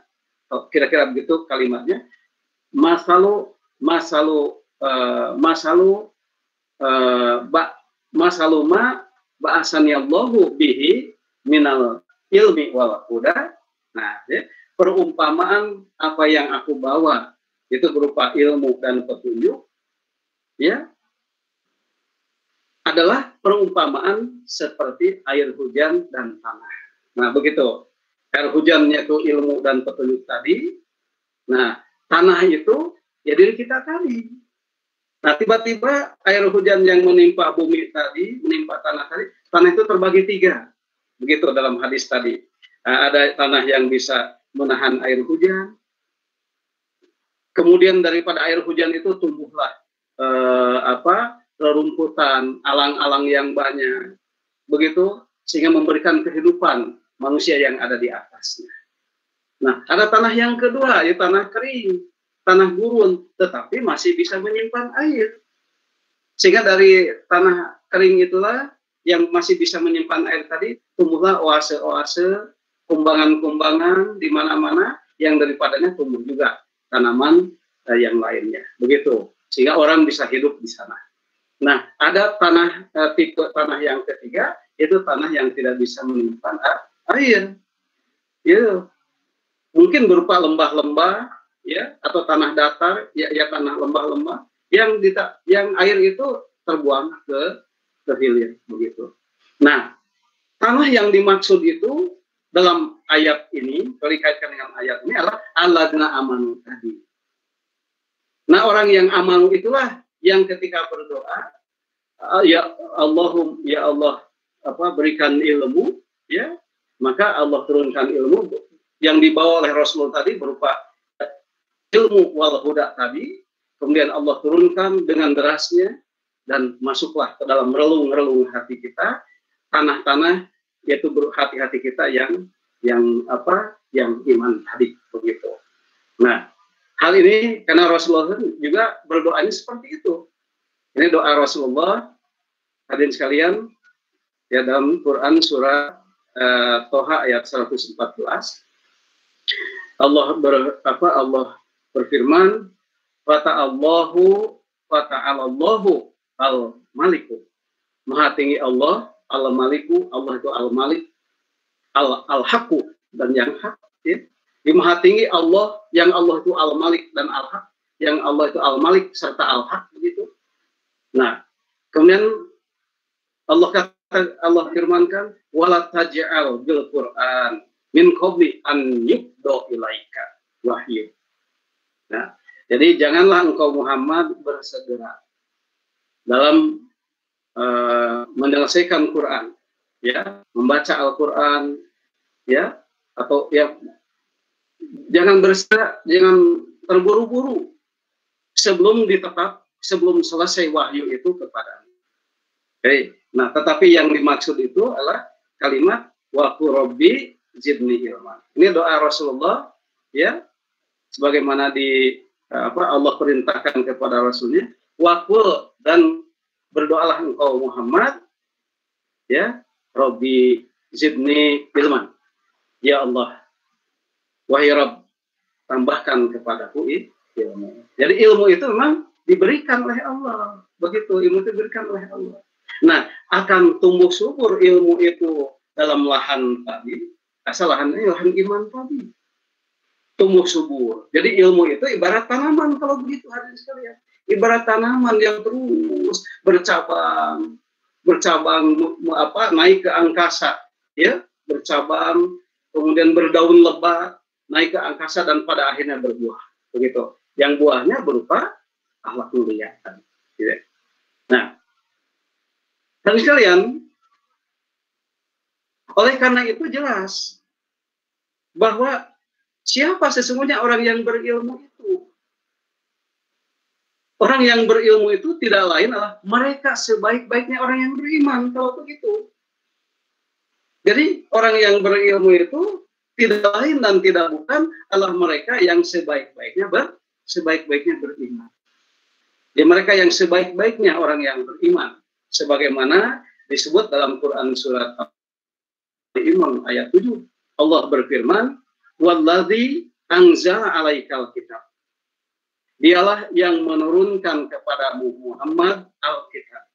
kira-kira begitu kalimatnya, masaluma ba'asani Allahu bihi minal ilmi wal huda. Nah, ya, perumpamaan apa yang aku bawa itu berupa ilmu dan petunjuk, ya, adalah perumpamaan seperti air hujan dan tanah. Nah, begitu. Air hujannya itu ilmu dan petunjuk tadi. Nah, tanah itu ya diri kita tadi. Nah, tiba-tiba air hujan yang menimpa bumi tadi, menimpa tanah tadi, tanah itu terbagi 3. Begitu dalam hadis tadi. Nah, ada tanah yang bisa menahan air hujan. Kemudian daripada air hujan itu tumbuhlah rerumputan, alang-alang yang banyak. Begitu, sehingga memberikan kehidupan manusia yang ada di atasnya. Nah, ada tanah yang kedua, yaitu tanah kering, tanah gurun, tetapi masih bisa menyimpan air. Sehingga dari tanah kering itulah yang masih bisa menyimpan air tadi, tumbuhlah oase-oase, kumbangan-kumbangan di mana-mana yang daripadanya tumbuh juga tanaman yang lainnya. Begitu, sehingga orang bisa hidup di sana. Nah, ada tanah tipe tanah yang ketiga, itu tanah yang tidak bisa menyimpan air. Ya, mungkin berupa lembah-lembah, ya, atau tanah datar, ya tanah lembah-lembah yang air itu terbuang ke hilir, begitu. Nah, tanah yang dimaksud itu dalam ayat ini, kalau dikaitkan dengan ayat ini adalah alladzina amanu tadi. Nah, orang yang amanu itulah yang ketika berdoa, ya Allah berikan ilmu, ya, maka Allah turunkan ilmu yang dibawa oleh Rasul tadi berupa ilmu wal huda tadi, kemudian Allah turunkan dengan derasnya dan masuklah ke dalam relung-relung hati kita, tanah-tanah, yaitu hati-hati kita yang iman tadi, begitu. Nah, hal ini karena Rasulullah juga berdoanya seperti itu. Ini doa Rasulullah, hadirin sekalian, ya, dalam Quran surah Toha ayat 114. Allah berfirman, Fata'allahu al-Maliku. Maha tinggi Allah, al-Maliku, Allah itu al-Malik, al-Haqqu, dan yang hak, ya. Di maha tinggi Allah, yang Allah itu al-Malik dan al-Haq, yang Allah itu al-Malik serta al-Haq, begitu. Nah, kemudian Allah firmankan, wala taj'al bil Qur'an min qabli an yubdo ilaika wahyu. Nah, jadi janganlah engkau Muhammad bersegera dalam menyelesaikan Quran, ya, membaca Al-Quran, ya, atau ya jangan terburu-buru sebelum selesai wahyu itu kepada. Oke. Nah, tetapi yang dimaksud itu adalah kalimat wa rabbi zidni ilman. Ini doa Rasulullah, ya, sebagaimana Allah perintahkan kepada Rasulnya, waqul, dan berdoalah engkau Muhammad, ya, Rabbi zidni ilman. Ya Allah, wahai Rabb, tambahkan kepadaku ilmu. Jadi ilmu itu memang diberikan oleh Allah. Begitu, ilmu itu diberikan oleh Allah. Nah, akan tumbuh subur ilmu itu dalam lahan tadi, asal lahan iman tadi. Tumbuh subur. Jadi ilmu itu ibarat tanaman, kalau begitu hadirin sekalian. Ibarat tanaman yang terus bercabang, naik ke angkasa, ya, bercabang, kemudian berdaun lebat, naik ke angkasa, dan pada akhirnya berbuah. Begitu. Yang buahnya berupa akhlak mulia. Gitu. Nah, dan sekalian, oleh karena itu jelas bahwa siapa sesungguhnya orang yang berilmu itu. Orang yang berilmu itu tidak lain adalah mereka sebaik-baiknya orang yang beriman, kalau begitu. Jadi orang yang berilmu itu tidak lain dan tidak bukan adalah mereka yang sebaik-baiknya beriman. Ya, mereka yang sebaik-baiknya orang yang beriman. Sebagaimana disebut dalam Quran surat Al-Imran ayat 7. Allah berfirman, "Walladzi anzala 'alaikal kitab." Dialah yang menurunkan kepadamu Muhammad Alkitab.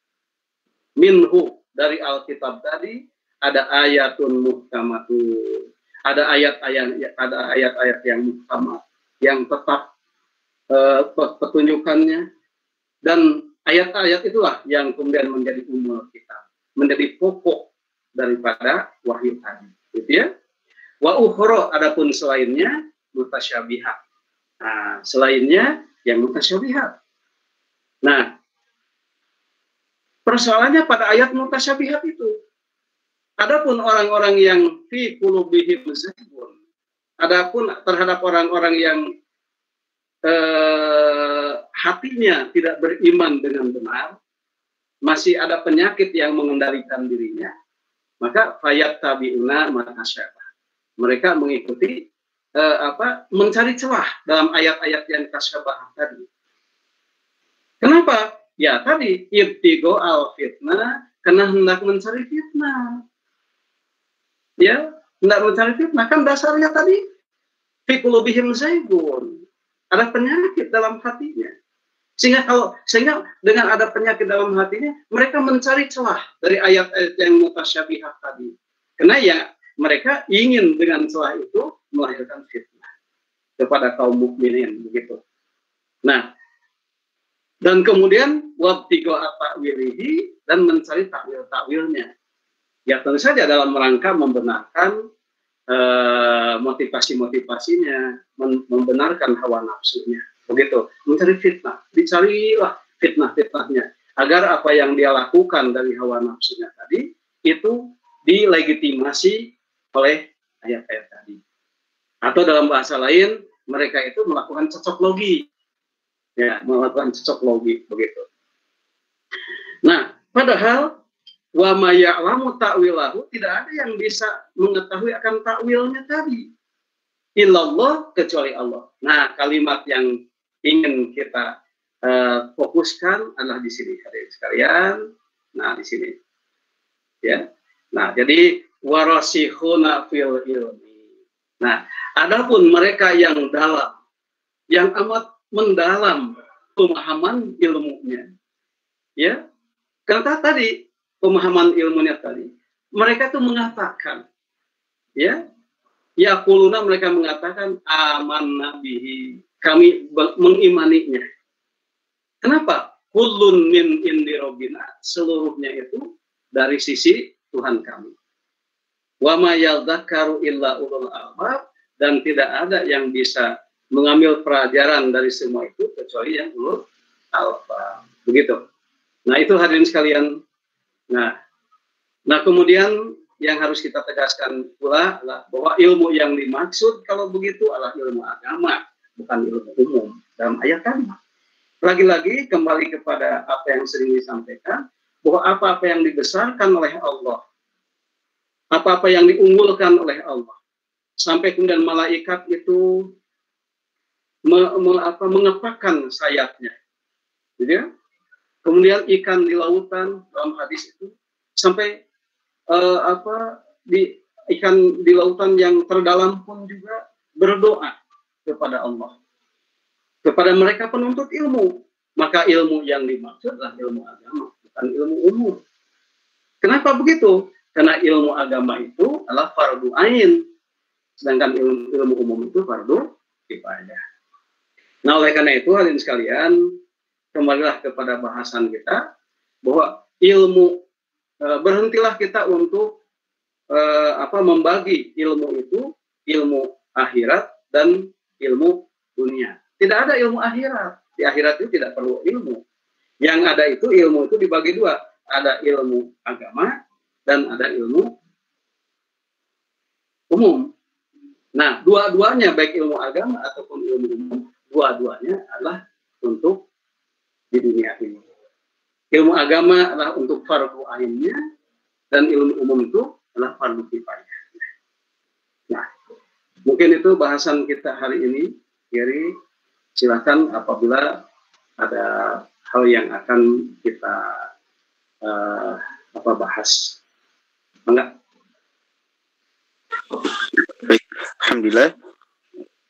Minhu, dari Alkitab tadi ada ayatun muhkamatun. Ada ayat-ayat yang muhkamat, yang tetap petunjukannya, dan ayat-ayat itulah yang kemudian menjadi umul kita, menjadi pokok daripada wahyu tadi, gitu ya. Wa ukhra, adapun selainnya mutasyabihat. Nah, selainnya yang mutasyabihat. Nah, persoalannya pada ayat mutasyabihat itu. Adapun orang-orang yang fi qulubihim zaygun, adapun terhadap orang-orang yang hatinya tidak beriman dengan benar, masih ada penyakit yang mengendalikan dirinya, maka fayat tabiuna matasyabah. Mereka mengikuti mencari celah dalam ayat-ayat yang tasyabah tadi. Kenapa? Ya tadi ibtigo al fitnah, karena hendak mencari fitnah. Ya, hendak mencari fitnah, kan dasarnya tadi fi qulubihim zaygun. Ada penyakit dalam hatinya. Sehingga dengan ada penyakit dalam hatinya, mereka mencari celah dari ayat-ayat yang mutasyabihat tadi. Karena ya mereka ingin dengan celah itu melahirkan fitnah kepada kaum mukminin, begitu. Nah, dan kemudian wabtigo ta'wilihi, dan mencari takwil-takwilnya. Ya tentu saja dalam rangka membenarkan motivasi-motivasinya, membenarkan hawa nafsunya, begitu. Mencari fitnah, dicarilah fitnah-fitnahnya, agar apa yang dia lakukan dari hawa nafsunya tadi itu dilegitimasi oleh ayat-ayat tadi. Atau dalam bahasa lain, mereka itu melakukan cocok logi, ya, melakukan cocok logi, begitu. Nah, padahal wa ma ya'lamu ta'wilahu, tidak ada yang bisa mengetahui akan takwilnya tadi, illallah, kecuali Allah. Nah, kalimat yang ingin kita fokuskan adalah di sini, hadirin sekalian. Nah, di sini, ya. Nah, jadi warasihuna fil ilmi. Nah, adapun mereka yang dalam, yang amat mendalam pemahaman ilmunya, ya. Karena tadi pemahaman ilmunya tadi, mereka tuh mengatakan, ya, yaquluna, mereka mengatakan amanna bihi, kami mengimaninya. Kenapa? Kullun min indi rabbina, seluruhnya itu dari sisi Tuhan kami. Wa ma yadzakkaru illa ulul albab, dan tidak ada yang bisa mengambil pelajaran dari semua itu kecuali yang ulul albab. Begitu. Nah, itu hadirin sekalian. Nah kemudian yang harus kita tegaskan pula adalah bahwa ilmu yang dimaksud kalau begitu adalah ilmu agama, bukan ilmu umum dalam ayat tadi. Lagi-lagi kembali kepada apa yang sering disampaikan, bahwa apa-apa yang dibesarkan oleh Allah, apa-apa yang diunggulkan oleh Allah, sampai kemudian malaikat itu mengepakkan sayapnya, gitu ya. Kemudian ikan di lautan dalam hadis itu sampai di ikan di lautan yang terdalam pun juga berdoa kepada Allah, kepada mereka penuntut ilmu. Maka ilmu yang dimaksud adalah ilmu agama, bukan ilmu umum. Kenapa begitu? Karena ilmu agama itu adalah fardu ain, sedangkan ilmu umum itu fardu kifayah. Nah, oleh karena itu hadirin sekalian, kembalilah kepada bahasan kita bahwa ilmu berhentilah kita untuk membagi ilmu itu, ilmu akhirat dan ilmu dunia. Tidak ada ilmu akhirat. Di akhirat itu tidak perlu ilmu. Yang ada itu ilmu itu dibagi dua. Ada ilmu agama dan ada ilmu umum. Nah, dua-duanya baik ilmu agama ataupun ilmu umum, dua-duanya adalah untuk di dunia ini. Ilmu agama adalah untuk fardu ainnya dan ilmu umum itu adalah fardu kifayah. Nah, mungkin itu bahasan kita hari ini. Gary, silakan apabila ada hal yang akan kita bahas. Enggak? Baik, alhamdulillah.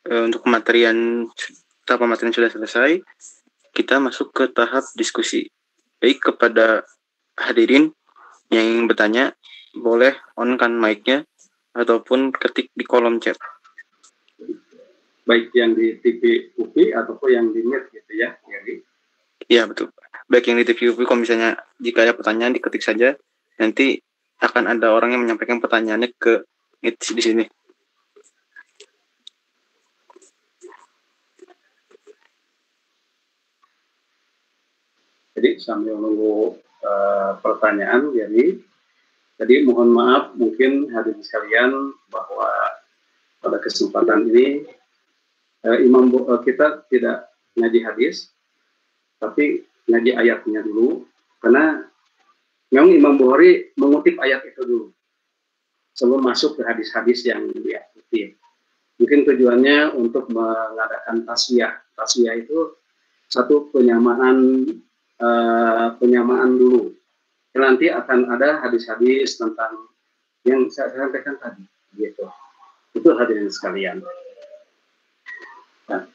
Untuk pematerian sudah selesai, kita masuk ke tahap diskusi. Baik, kepada hadirin yang ingin bertanya, boleh on-kan mic-nya ataupun ketik di kolom chat. Baik yang di TV UPI ataupun yang di net gitu ya, Gary? Iya, betul. Baik yang di TV UPI, kalau misalnya jika ada pertanyaan diketik saja, nanti akan ada orang yang menyampaikan pertanyaannya ke net di sini. Jadi sambil menunggu pertanyaan, jadi mohon maaf mungkin hadirin sekalian bahwa pada kesempatan ini kita tidak ngaji hadis, tapi ngaji ayatnya dulu, karena memang Imam Bukhari mengutip ayat itu dulu sebelum masuk ke hadis-hadis yang dia kutip. Mungkin tujuannya untuk mengadakan taswiyah. Taswiyah itu satu penyamaan dulu. Nanti akan ada hadis-hadis tentang yang saya sampaikan tadi, gitu. Itu hadirin sekalian. Nah,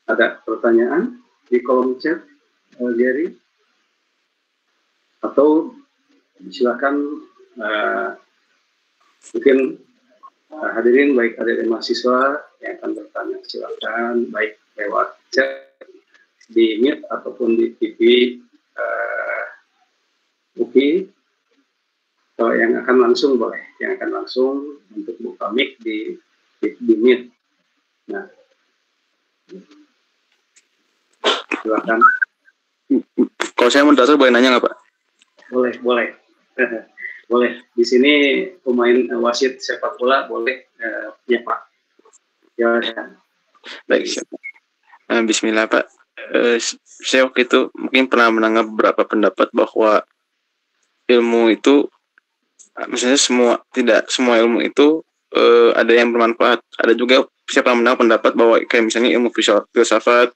ada pertanyaan di kolom chat, Gary? Atau silakan mungkin hadirin, baik hadirin mahasiswa yang akan bertanya, silakan baik lewat chat di Meet ataupun di TV UPI. Kalau yang akan langsung boleh, yang akan langsung untuk buka mic di Meet. Nah, silakan. Kalau saya mau dasar boleh nanya nggak, Pak? Boleh. Boleh. Di sini pemain wasit sepak bola boleh, ya Pak. Ya. Baik, siapa? Bismillah, Pak. Saya waktu itu mungkin pernah mendengar beberapa pendapat bahwa ilmu itu, misalnya tidak semua ilmu itu ada yang bermanfaat. Ada juga saya pernah mendengar pendapat bahwa kayak misalnya ilmu filsafat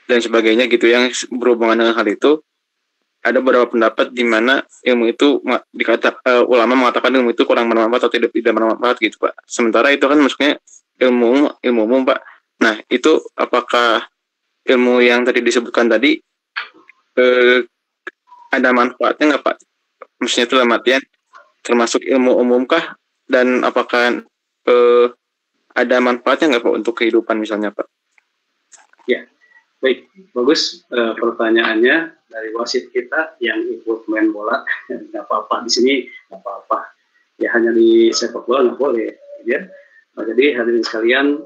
dan sebagainya gitu yang berhubungan dengan hal itu. Ada beberapa pendapat di mana ilmu itu ulama mengatakan ilmu itu kurang bermanfaat atau tidak bermanfaat gitu, Pak. Sementara itu kan maksudnya ilmu umum, Pak. Nah, itu apakah ilmu yang tadi disebutkan tadi ada manfaatnya nggak, Pak? Maksudnya itu dalam artian termasuk ilmu umumkah, dan apakah ada manfaatnya nggak, Pak, untuk kehidupan misalnya, Pak? Ya, baik, bagus pertanyaannya dari wasit kita yang ikut main bola. Nggak apa-apa, di sini nggak apa-apa. Ya hanya di sepak bola nggak boleh, ya. Nah, jadi hadirin sekalian,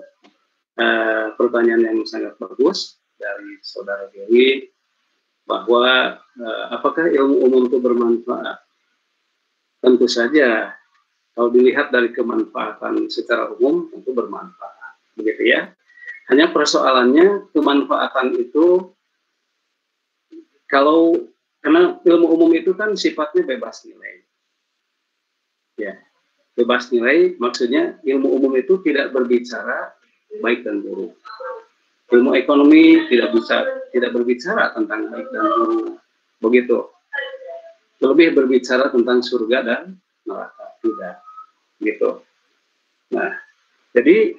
pertanyaan yang sangat bagus dari saudara Gary. bahwa apakah ilmu umum itu bermanfaat? Tentu saja, kalau dilihat dari kemanfaatan secara umum tentu bermanfaat, begitu ya. Hanya persoalannya kemanfaatan itu karena ilmu umum itu kan sifatnya bebas nilai, ya. Bebas nilai maksudnya ilmu umum itu tidak berbicara baik dan buruk. Ilmu ekonomi tidak berbicara tentang baik dan buruk, begitu. Lebih berbicara tentang surga dan neraka, tidak, gitu. Nah, jadi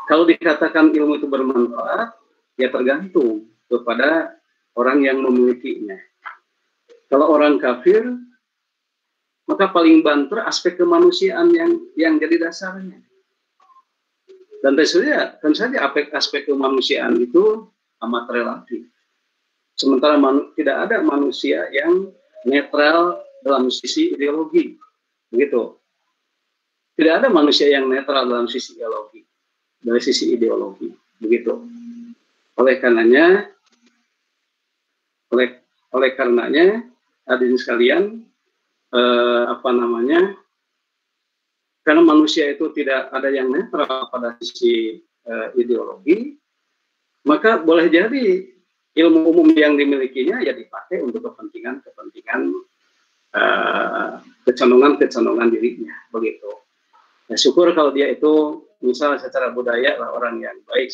kalau dikatakan ilmu itu bermanfaat, ya tergantung kepada orang yang memilikinya. Kalau orang kafir, maka paling banter aspek kemanusiaan yang jadi dasarnya. Dan tentu saja aspek kemanusiaan itu amat relatif. Sementara tidak ada manusia yang netral dalam sisi ideologi, begitu. Tidak ada manusia yang netral dalam sisi ideologi, dari sisi ideologi, begitu. Oleh karenanya, hadirin sekalian, karena manusia itu tidak ada yang netral pada sisi ideologi, maka boleh jadi ilmu umum yang dimilikinya ya dipakai untuk kepentingan kecenderungan dirinya, begitu. Ya, syukur kalau dia itu misalnya secara budaya lah orang yang baik,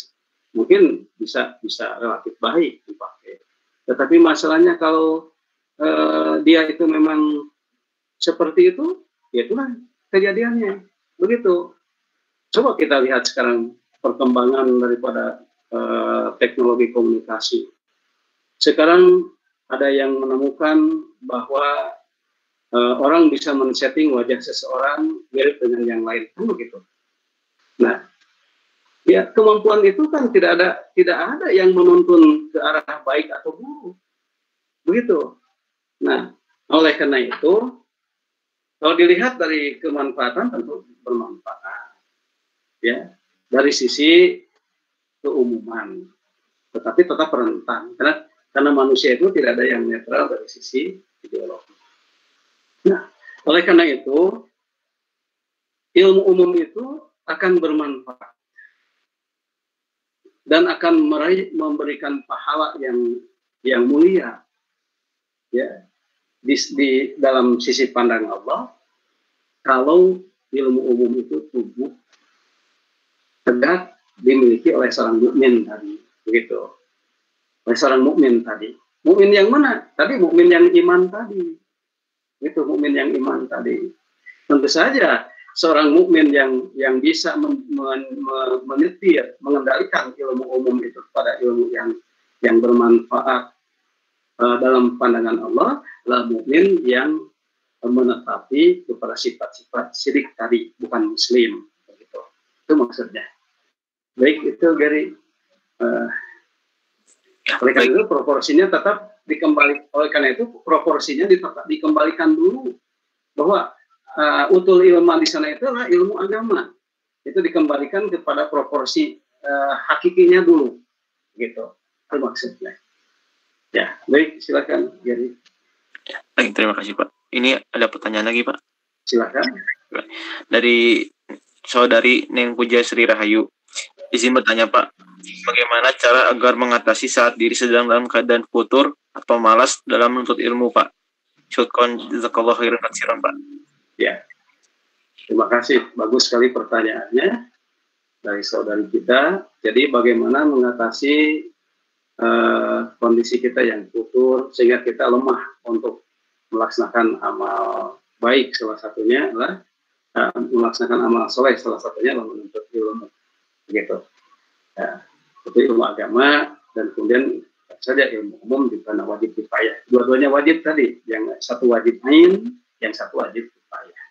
mungkin bisa relatif baik dipakai. Tetapi masalahnya kalau dia itu memang seperti itu, ya itulah kejadiannya, begitu. Coba kita lihat sekarang perkembangan daripada teknologi komunikasi. Sekarang ada yang menemukan bahwa orang bisa men-setting wajah seseorang mirip dengan yang lain, kan begitu. Nah, ya kemampuan itu kan tidak ada yang menuntun ke arah baik atau buruk, begitu. Nah, oleh karena itu, kalau dilihat dari kemanfaatan tentu bermanfaat, ya, dari sisi keumuman, tetapi tetap rentan karena manusia itu tidak ada yang netral dari sisi ideologi. Nah, oleh karena itu ilmu umum itu akan bermanfaat dan akan memberikan pahala yang mulia, ya, di dalam sisi pandang Allah, kalau ilmu umum itu tumbuh tegak dimiliki oleh seorang mukmin tadi, begitu. Oleh seorang mukmin tadi. Mukmin yang mana? Tadi mukmin yang iman tadi. Itu mukmin yang iman tadi. Tentu saja seorang mukmin yang bisa menyetir, mengendalikan ilmu umum itu pada ilmu yang bermanfaat dalam pandangan Allah, adalah mukmin yang menetapi kepada sifat-sifat syirik tadi, bukan muslim, begitu. Itu maksudnya. Baik, itu dari oleh karena itu proporsinya tetap dikembalikan dulu bahwa utul ilmu di sana itu adalah ilmu agama. Itu dikembalikan kepada proporsi hakikinya dulu, gitu. Itu maksudnya. Ya, baik, silakan Gary. Baik, terima kasih Pak. Ini ada pertanyaan lagi Pak. Silakan. Dari saudari Neng Puja Sri Rahayu. Izin bertanya Pak, bagaimana cara agar mengatasi saat diri sedang dalam keadaan futur atau malas dalam menuntut ilmu Pak? Syukron, jazakallahu khairan katsiran Pak. Ya, terima kasih. Bagus sekali pertanyaannya dari saudari kita. Jadi bagaimana mengatasi kondisi kita yang futur sehingga kita lemah untuk melaksanakan amal baik, salah satunya adalah melaksanakan amal soleh, salah satunya adalah menuntut ilmu, begitu. Ya, itu ilmu agama dan kemudian saja ilmu umum di mana wajib kifayah. Dua-duanya wajib tadi, yang satu wajib ain, yang satu wajib kifayah.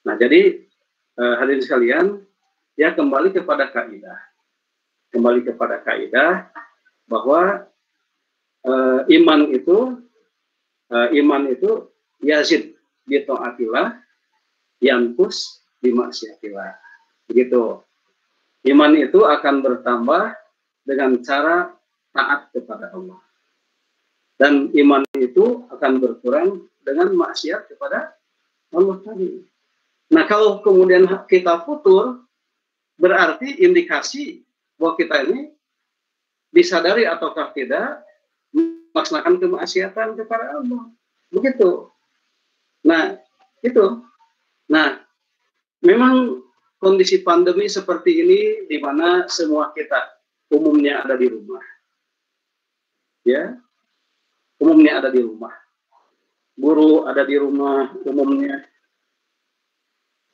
Nah, jadi hadirin sekalian, ya kembali kepada kaidah bahwa iman itu yazid bi taatillah yanqus bi maksiatillah. Begitu. Iman itu akan bertambah dengan cara taat kepada Allah. Dan iman itu akan berkurang dengan maksiat kepada Allah tadi. Nah, kalau kemudian kita futur, berarti indikasi bahwa kita ini disadari ataukah tidak melaksanakan kemaksiatan kepada Allah. Begitu. Nah, itu. Nah, memang kondisi pandemi seperti ini di mana semua kita umumnya ada di rumah. Ya, umumnya ada di rumah. Guru ada di rumah umumnya.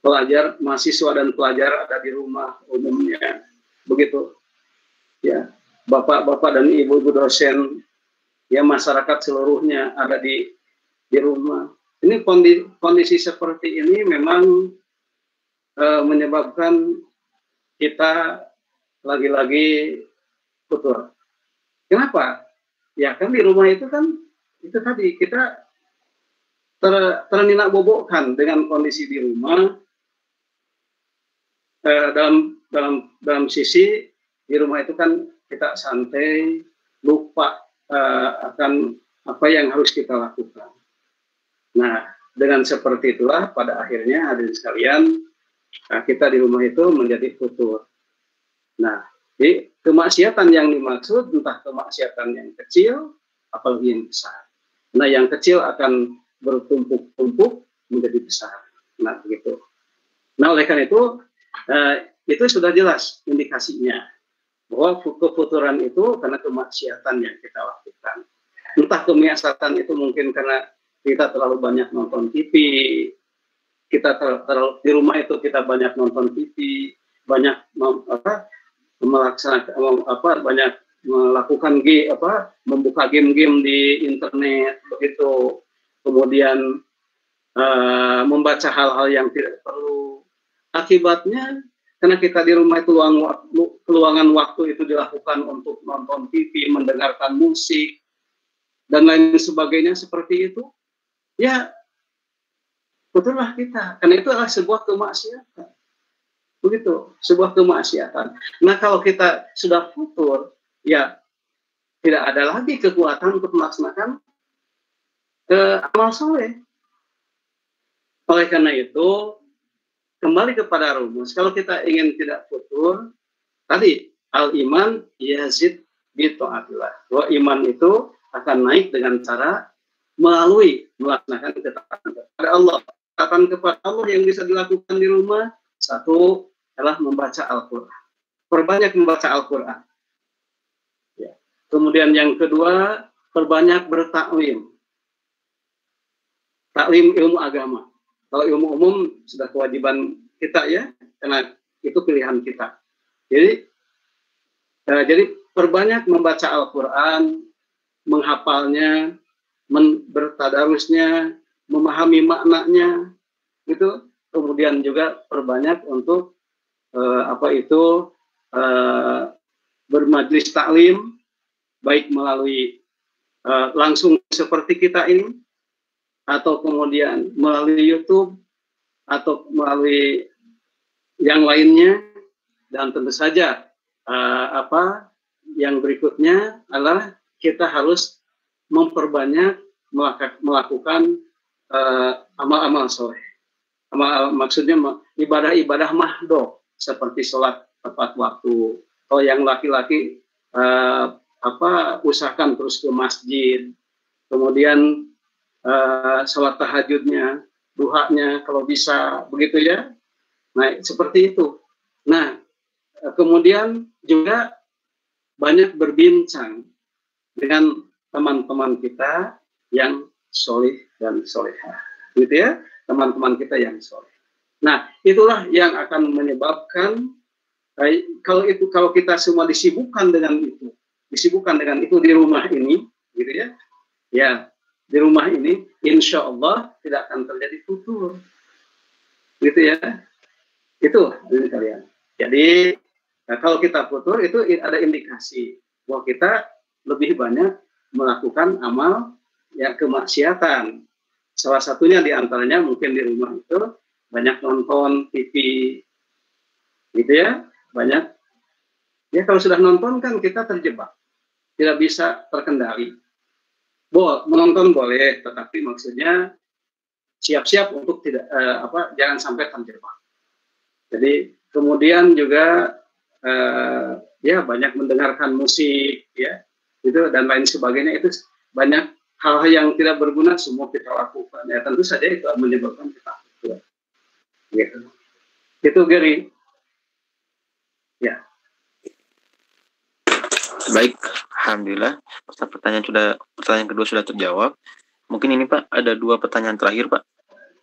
Pelajar, mahasiswa dan pelajar ada di rumah umumnya. Begitu. Ya, bapak-bapak dan ibu-ibu dosen, ya masyarakat seluruhnya ada di rumah. Ini kondisi seperti ini memang menyebabkan kita lagi-lagi futur. Kenapa? Ya kan di rumah itu kan itu tadi kita terninak bobokkan dengan kondisi di rumah. Dalam sisi di rumah itu kan kita santai, lupa akan apa yang harus kita lakukan. Nah, dengan seperti itulah pada akhirnya hadirin sekalian, kita di rumah itu menjadi futur. Nah, jadi kemaksiatan yang dimaksud entah kemaksiatan yang kecil apalagi yang besar. Nah, yang kecil akan bertumpuk-tumpuk menjadi besar. Nah, begitu. Nah, oleh karena itu sudah jelas indikasinya bahwa kefuturan itu karena kemaksiatan yang kita lakukan. Entah kemaksiatan itu mungkin karena kita terlalu banyak nonton TV, kita di rumah itu kita banyak nonton TV, banyak banyak melakukan membuka game-game di internet begitu, kemudian membaca hal-hal yang tidak perlu. Akibatnya karena kita di rumah itu keluangan waktu itu dilakukan untuk nonton TV, mendengarkan musik dan lain sebagainya seperti itu. Ya, betullah kita. Karena itu adalah sebuah kemaksiatan. Begitu, sebuah kemaksiatan. Nah, kalau kita sudah futur, ya tidak ada lagi kekuatan untuk melaksanakan amal soleh. Oleh karena itu, kembali kepada rumus. Kalau kita ingin tidak futur, tadi al-iman yazid bi ta'atillah. Bahwa iman itu akan naik dengan cara melalui melaksanakan ketaatan kepada Allah. Ketaatan kepada Allah yang bisa dilakukan di rumah, satu adalah membaca Al-Quran. Perbanyak membaca Al-Quran. Ya. Kemudian yang kedua, perbanyak bertaklim. Taklim ilmu agama. Kalau ilmu umum sudah kewajiban kita ya, karena itu pilihan kita. Jadi perbanyak membaca Al-Quran, menghafalnya, bertadarusnya, memahami maknanya, itu kemudian juga perbanyak untuk bermajlis taklim, baik melalui langsung seperti kita ini, atau kemudian melalui YouTube, atau melalui yang lainnya, dan tentu saja yang berikutnya adalah kita harus memperbanyak melakukan amal-amal soleh. Maksudnya ibadah-ibadah mahdoh seperti sholat tepat waktu. Kalau yang laki-laki usahakan terus ke masjid, kemudian sholat tahajudnya, duhanya kalau bisa, begitu ya. Nah, seperti itu. Nah, kemudian juga banyak berbincang dengan teman-teman kita yang solih dan solehah, gitu ya, teman-teman kita yang soleh. Nah, itulah yang akan menyebabkan kalau kita semua disibukkan dengan itu di rumah ini, gitu ya, ya di rumah ini, insya Allah tidak akan terjadi futur, gitu ya. Itu ini kalian. Jadi kalau kita futur itu ada indikasi bahwa kita lebih banyak melakukan amal ya kemaksiatan. Salah satunya diantaranya mungkin di rumah itu banyak nonton TV, gitu ya, banyak. Ya kalau sudah nonton kan kita terjebak, tidak bisa terkendali. menonton boleh, tetapi maksudnya siap-siap untuk tidak jangan sampai terjebak. Jadi kemudian juga ya banyak mendengarkan musik ya itu dan lain sebagainya, itu banyak hal-hal yang tidak berguna semua kita lakukan ya, tentu saja itu menyebabkan kita gitu. Itu Gary. Ya. Baik, alhamdulillah. Pertanyaan kedua sudah terjawab. Mungkin ini Pak ada 2 pertanyaan terakhir Pak.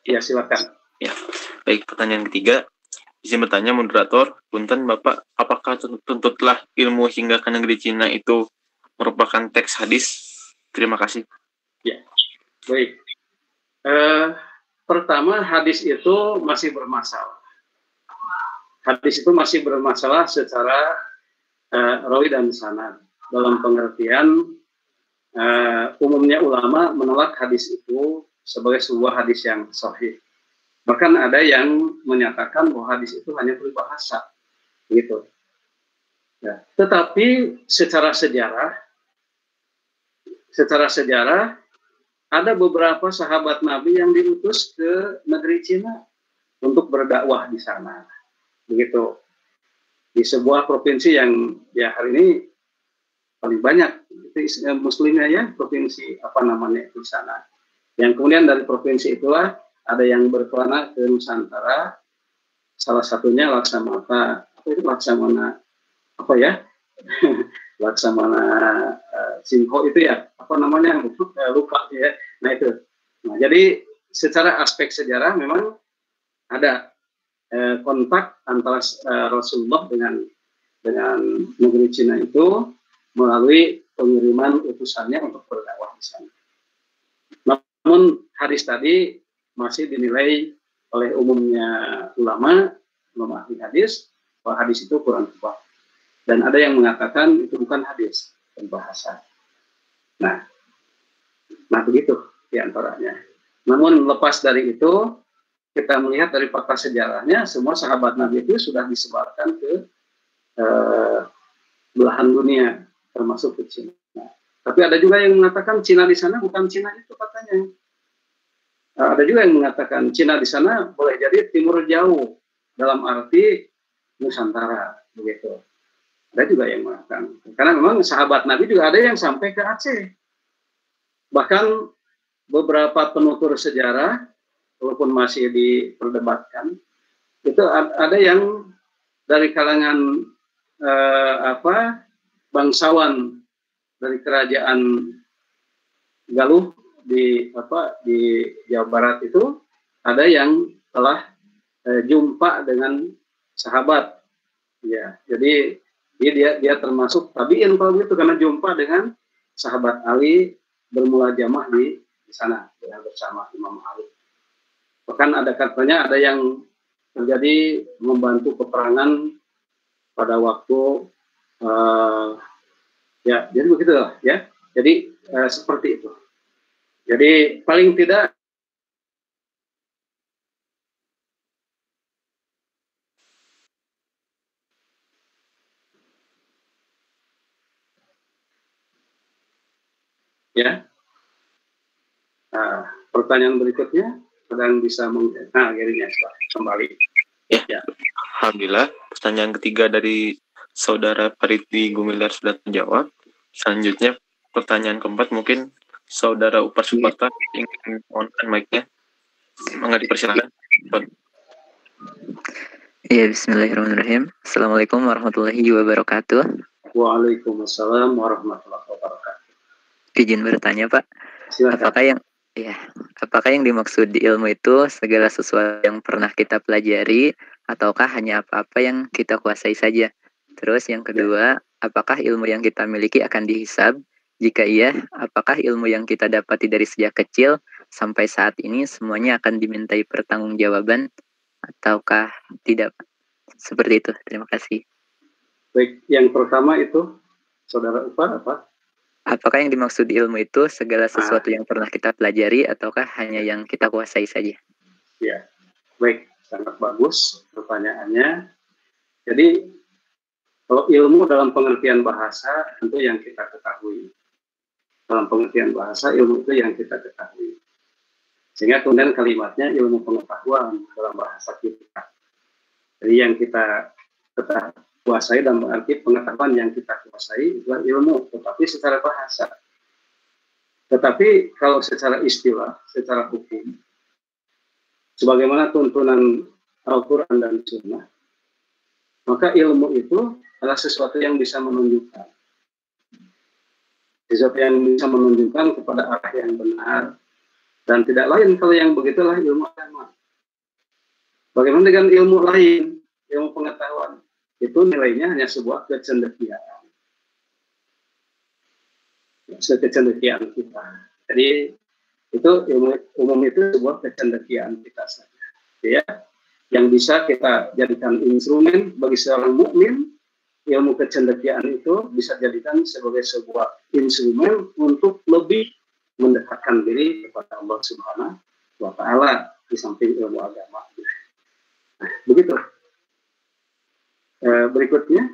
Ya silakan. Ya, baik, pertanyaan ketiga. Izin bertanya moderator, punten Bapak, apakah tuntutlah ilmu hingga ke negeri Cina itu merupakan teks hadis? Terima kasih. Ya, baik. Pertama, hadis itu masih bermasalah. Hadis itu masih bermasalah secara rawi dan sanad. Dalam pengertian umumnya ulama menolak hadis itu sebagai sebuah hadis yang sahih. Bahkan ada yang menyatakan bahwa hadis itu hanya peribahasa, gitu. Ya. Tetapi secara sejarah ada beberapa sahabat Nabi yang diutus ke negeri Cina untuk berdakwah di sana, begitu. Di sebuah provinsi yang ya hari ini paling banyak itu muslimnya ya, provinsi apa namanya di sana. Yang kemudian dari provinsi itulah ada yang berkelana ke Nusantara, salah satunya Laksamana apa ya Laksamana Sinho itu ya, apa namanya lupa ya. Nah itu. Nah, jadi secara aspek sejarah memang ada kontak antara Rasulullah dengan negeri Cina itu melalui pengiriman utusannya untuk berdakwah di sana. Namun hadis tadi masih dinilai oleh umumnya ulama ahli hadis bahwa hadis itu kurang kuat. Dan ada yang mengatakan itu bukan hadis, dan bahasa. Nah begitu diantaranya. Namun lepas dari itu, kita melihat dari fakta sejarahnya, semua sahabat Nabi itu sudah disebarkan ke belahan dunia, termasuk ke Cina. Tapi ada juga yang mengatakan Cina di sana bukan Cina itu katanya. Ada juga yang mengatakan Cina di sana boleh jadi timur jauh, dalam arti Nusantara, begitu. Ada juga yang mengatakan, karena memang sahabat Nabi juga ada yang sampai ke Aceh. Bahkan beberapa penutur sejarah, walaupun masih diperdebatkan, itu ada yang dari kalangan bangsawan dari kerajaan Galuh di Jawa Barat itu, ada yang telah jumpa dengan sahabat. Ya, jadi dia termasuk tabiin kalau gitu, karena jumpa dengan sahabat Ali bermula jamah di sana bersama Imam Ali. Bahkan ada katanya ada yang terjadi membantu peperangan pada waktu ya, jadi begitulah ya. Jadi seperti itu. Jadi paling tidak ya. Pertanyaan berikutnya sedang bisa akhirnya kembali. Ya. Alhamdulillah, pertanyaan ketiga dari Saudara Pariti Gumilar sudah terjawab. Selanjutnya pertanyaan keempat mungkin Saudara Upar Suparta ingin on-kan mic-nya. Mangga dipersilakan. Ya, bismillahirrahmanirrahim. Assalamualaikum warahmatullahi wabarakatuh. Waalaikumsalam warahmatullahi wabarakatuh. Izin bertanya, Pak. Silakan. Apakah yang dimaksud di ilmu itu segala sesuatu yang pernah kita pelajari, ataukah hanya apa-apa yang kita kuasai saja? Terus yang kedua, apakah ilmu yang kita miliki akan dihisab? Jika iya, apakah ilmu yang kita dapati dari sejak kecil sampai saat ini semuanya akan dimintai pertanggungjawaban, ataukah tidak? Seperti itu. Terima kasih. Baik, yang pertama itu Saudara Upar apa? Apakah yang dimaksud ilmu itu segala sesuatu yang pernah kita pelajari, ataukah hanya yang kita kuasai saja? Ya, baik, sangat bagus pertanyaannya. Jadi, kalau ilmu dalam pengertian bahasa tentu yang kita ketahui. Dalam pengertian bahasa, ilmu itu yang kita ketahui. Sehingga kemudian kalimatnya ilmu pengetahuan dalam bahasa kita. Jadi yang kita kuasai dalam arti pengetahuan yang kita kuasai itulah ilmu, tetapi secara bahasa. Tetapi kalau secara istilah, secara hukum, sebagaimana tuntunan Al-Quran dan Sunnah, maka ilmu itu adalah sesuatu yang bisa menunjukkan. Sesuatu yang bisa menunjukkan kepada arah yang benar. Dan tidak lain kalau yang begitulah ilmu agama. Bagaimana dengan ilmu lain, ilmu pengetahuan? Itu nilainya hanya sebuah kecendekiaan. Kecendekiaan kita. Jadi itu ilmu umum itu sebuah kecendekiaan kita saja. Ya, yang bisa kita jadikan instrumen bagi seorang mukmin, ilmu kecendekiaan itu bisa jadikan sebagai sebuah instrumen untuk lebih mendekatkan diri kepada Allah Subhanahu wa Ta'ala di samping ilmu agama. Nah, begitu. Berikutnya,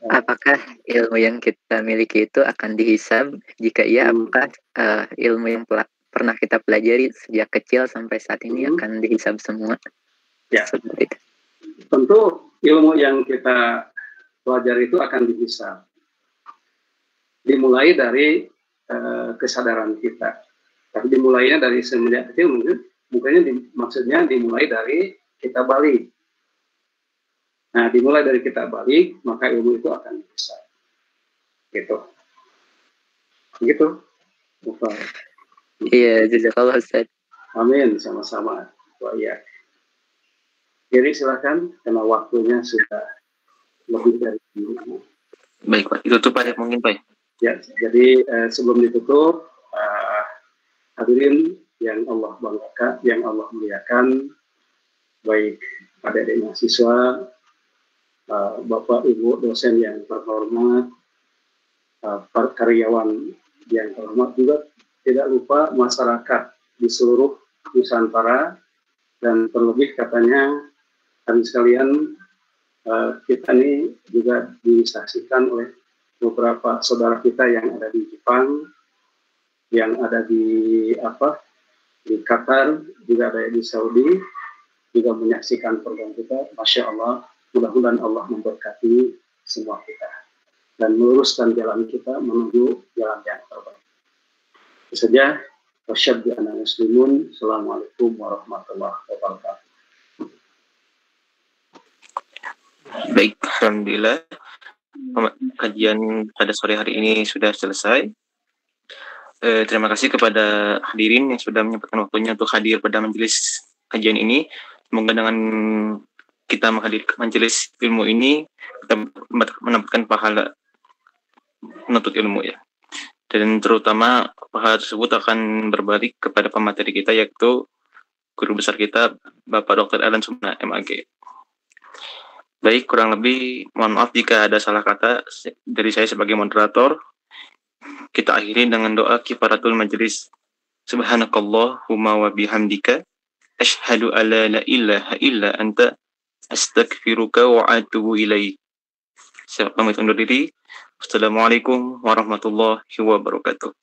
apakah ilmu yang kita miliki itu akan dihisab? Jika iya, apakah ilmu yang pernah kita pelajari sejak kecil sampai saat ini akan dihisab semua? Ya, tentu ilmu yang kita pelajari itu akan dihisab. Dimulai dari kesadaran kita. Tapi dimulainya dari semenjak kecil maksudnya dimulai dari kita balik. Nah, dimulai dari kita balik, maka ilmu itu akan bisa. Gitu. Begitu. Iya, jazakallah Ustaz. Amin, sama-sama. Wah, iya. Jadi silakan, karena waktunya sudah lebih dari ini. Baik Pak, ditutup Pak mungkin Pak. Ya, jadi sebelum ditutup, hadirin yang Allah banggakan, yang Allah muliakan, baik adik-adik mahasiswa, Bapak Ibu dosen yang terhormat, para karyawan yang terhormat, juga tidak lupa masyarakat di seluruh Nusantara, dan terlebih katanya kami sekalian, kita ini juga disaksikan oleh beberapa saudara kita yang ada di Jepang, yang ada di Qatar, juga ada di Saudi, juga menyaksikan program kita. Masya Allah, mudah-mudahan Allah memberkati semua kita dan meluruskan jalan kita menuju jalan yang terbaik. Itu saja. Wasyhadu anna muslimun. Assalamualaikum warahmatullahi wabarakatuh. Baik, alhamdulillah. Kajian pada sore hari ini sudah selesai. Terima kasih kepada hadirin yang sudah menyempatkan waktunya untuk hadir pada majelis kajian ini. Semoga dengan kita menghadiri majelis ilmu ini, kita mendapatkan pahala menuntut ilmu ya. Dan terutama pahala tersebut akan berbalik kepada pemateri kita, yaitu guru besar kita, Bapak Dr. Alan Sumna, MAG. Baik, kurang lebih mohon maaf jika ada salah kata dari saya sebagai moderator. Kita akhiri dengan doa kifaratul majelis. Subhanakallahumma wa bihamdika asyhadu alla la ilaha illa anta astaghfiruka wa atubu ilaik. Saya pamit undur diri. Assalamualaikum warahmatullahi wabarakatuh.